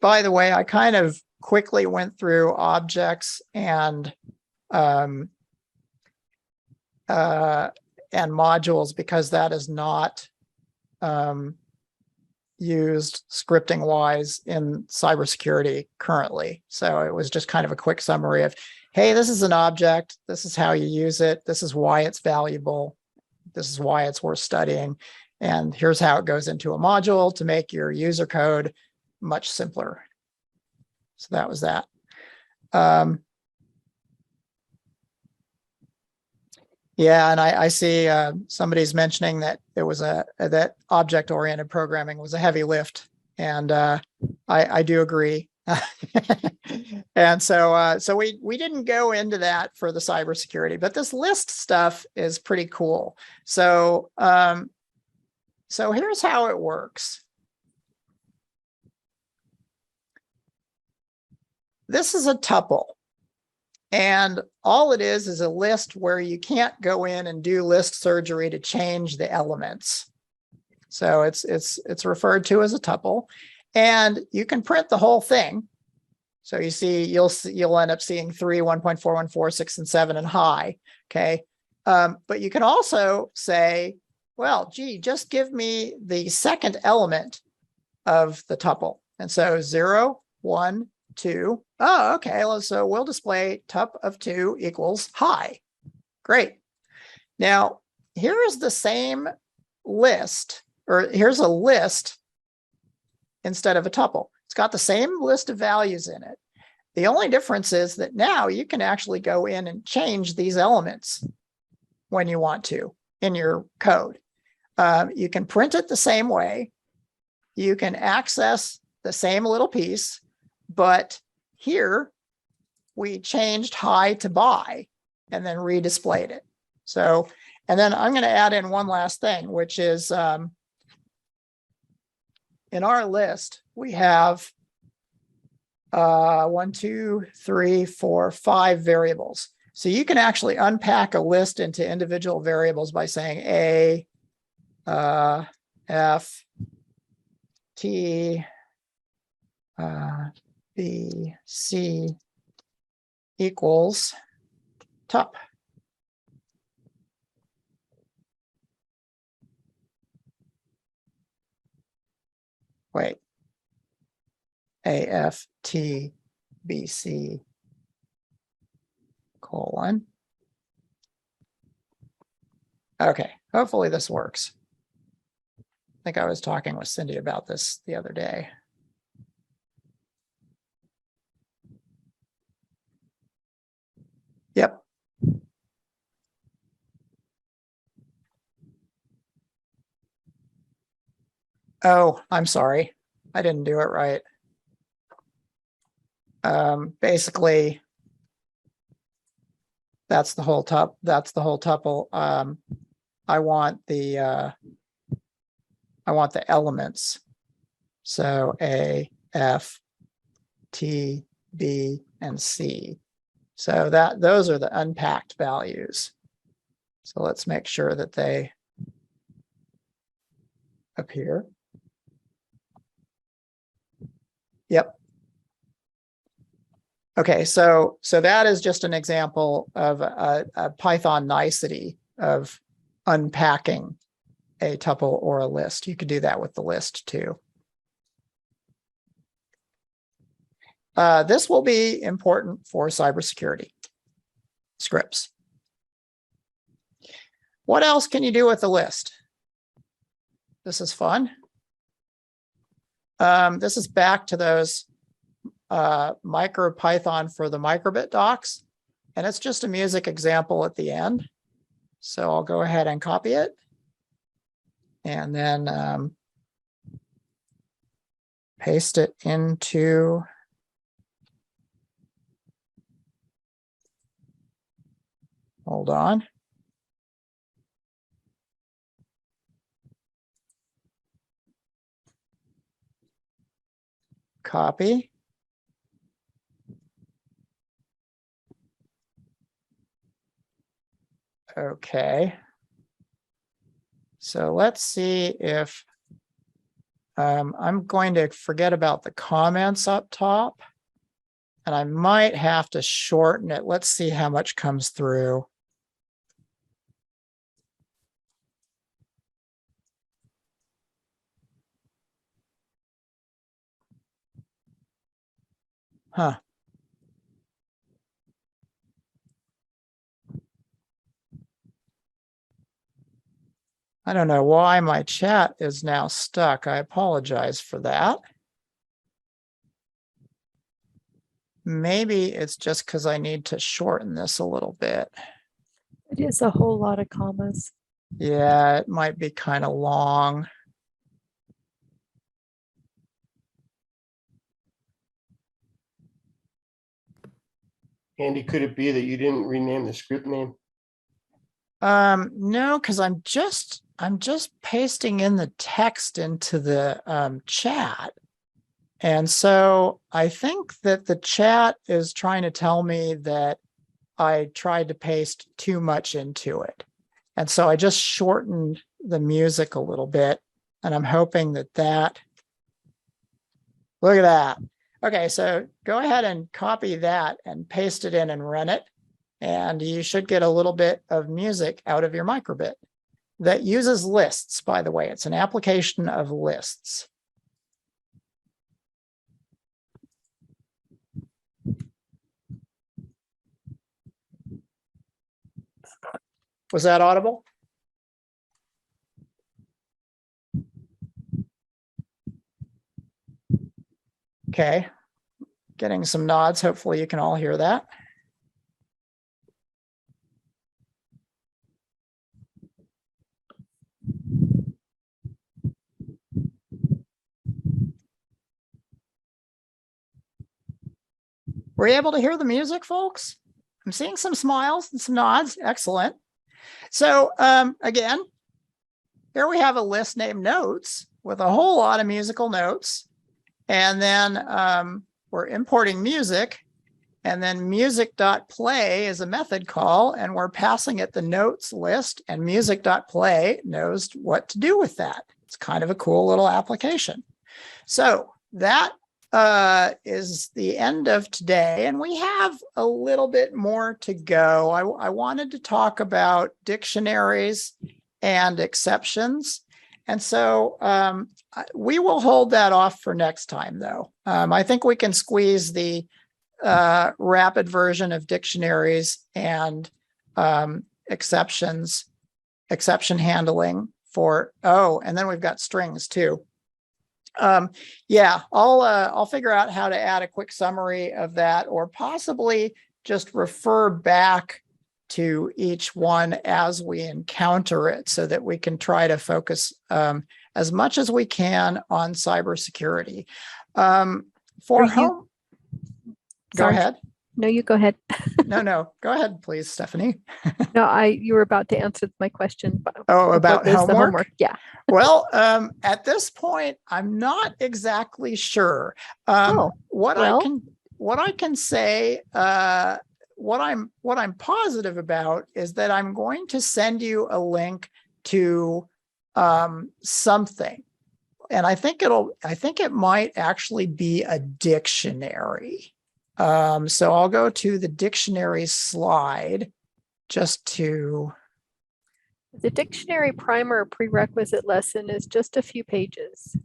By the way, I kind of quickly went through objects and modules because that is not used scripting wise in cybersecurity currently. So it was just kind of a quick summary of, hey, this is an object. This is how you use it. This is why it's valuable. This is why it's worth studying. And here's how it goes into a module to make your user code much simpler. So that was that. Yeah, and I see somebody's mentioning that it was that object-oriented programming was a heavy lift, and I do agree. And so we didn't go into that for the cybersecurity, but this list stuff is pretty cool. So so here's how it works. This is a tuple. And all it is a list where you can't go in and do list surgery to change the elements. So it's referred to as a tuple, and you can print the whole thing. So you see, you'll end up seeing 3, 1.4, 1.4, 6, and 7 and high. Okay, but you can also say, well, gee, just give me the second element of the tuple, and so 0, 1, 2. Oh, okay. So we'll display tup of 2 equals high. Great. Now, here is the same list, or here's a list instead of a tuple. It's got the same list of values in it. The only difference is that now you can actually go in and change these elements when you want to in your code. You can print it the same way. You can access the same little piece, but here we changed high to buy and then redisplayed it. So, and then I'm going to add in one last thing, which is in our list, we have 1, 2, 3, 4, 5 variables. So you can actually unpack a list into individual variables by saying A, F, T, B, C equals tup. Wait. A, F, T, B, C, colon. Okay, hopefully this works. I think I was talking with Cindy about this the other day. Yep. Oh, I'm sorry. I didn't do it right. Basically, that's the whole tuple. I want the elements. So A, F, T, B, and C. So those are the unpacked values. So let's make sure that they appear. Yep. Okay, so that is just an example of a Python nicety of unpacking a tuple or a list. You could do that with the list too. This will be important for cybersecurity scripts. What else can you do with the list? This is fun. This is back to those MicroPython for the Microbit docs, and it's just a music example at the end. So I'll go ahead and copy it, and then paste it into hold on. Copy. Okay. So let's see if I'm going to forget about the comments up top, and I might have to shorten it. Let's see how much comes through. Huh. I don't know why my chat is now stuck. I apologize for that. Maybe it's just because I need to shorten this a little bit. It is a whole lot of commas. Yeah, it might be kind of long. Andy, could it be that you didn't rename the script name? No, because I'm just pasting in the text into the chat. And so I think that the chat is trying to tell me that I tried to paste too much into it. And so I just shortened the music a little bit, and I'm hoping that look at that. Okay, so go ahead and copy that and paste it in and run it. And you should get a little bit of music out of your microbit that uses lists, by the way. It's an application of lists. Was that audible? Okay, getting some nods. Hopefully you can all hear that. Were you able to hear the music, folks? I'm seeing some smiles and some nods. Excellent. So again, here we have a list named notes with a whole lot of musical notes. And then we're importing music, and then music.play is a method call, and we're passing it the notes list, and music.play knows what to do with that. It's kind of a cool little application. So that is the end of today, and we have a little bit more to go. I wanted to talk about dictionaries and exceptions. And so we will hold that off for next time, though. I think we can squeeze the rapid version of dictionaries and exception handling for, and then we've got strings too. Yeah, I'll figure out how to add a quick summary of that, or possibly just refer back to each one as we encounter it, so that we can try to focus as much as we can on cybersecurity. Go ahead. No, you go ahead. No, go ahead, please, Stephanie. No, you were about to answer my question. About the homework? Yeah. Well, at this point, I'm not exactly sure. What I can say, what I'm positive about is that I'm going to send you a link to something, and I think it might actually be a dictionary. So I'll go to the dictionary slide just to, The dictionary primer prerequisite lesson is just a few pages.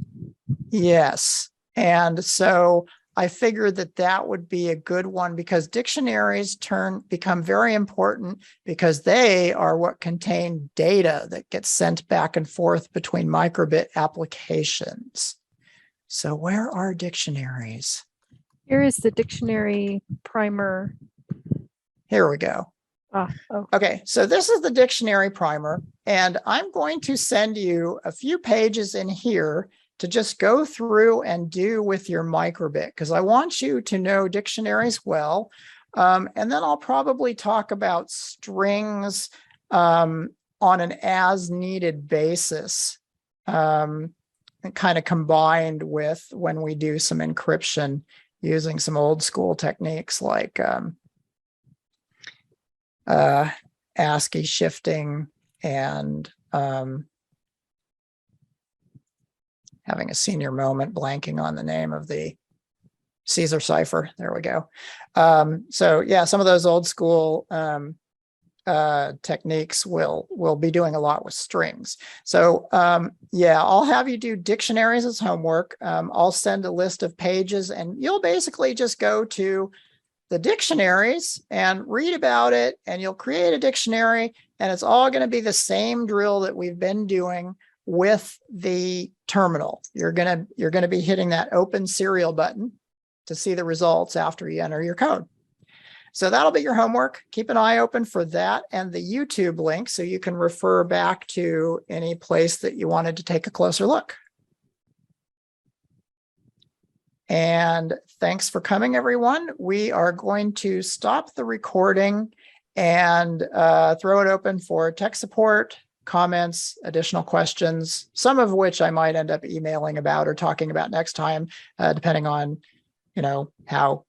yes. And so I figured that that would be a good one because dictionaries become very important because they are what contain data that gets sent back and forth between microbit applications. So where are dictionaries? Here is the dictionary primer. Here we go. Oh, Okay, so this is the dictionary primer, and I'm going to send you a few pages in here to just go through and do with your microbit, because I want you to know dictionaries well. And then I'll probably talk about strings on an as-needed basis, and kind of combined with when we do some encryption using some old school techniques like ASCII shifting and having a senior moment blanking on the name of the Caesar cipher. There we go. So yeah, some of those old school techniques will be doing a lot with strings. So yeah, I'll have you do dictionaries as homework. I'll send a list of pages and you'll basically just go to the dictionaries and read about it, and you'll create a dictionary, and it's all going to be the same drill that we've been doing with the terminal. You're going to be hitting that open serial button to see the results after you enter your code. So that'll be your homework. Keep an eye open for that and the YouTube link so you can refer back to any place that you wanted to take a closer look. And thanks for coming, everyone. We are going to stop the recording and throw it open for tech support, comments, additional questions, some of which I might end up emailing about or talking about next time, depending on, how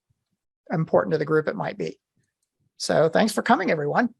important to the group it might be. So thanks for coming, everyone.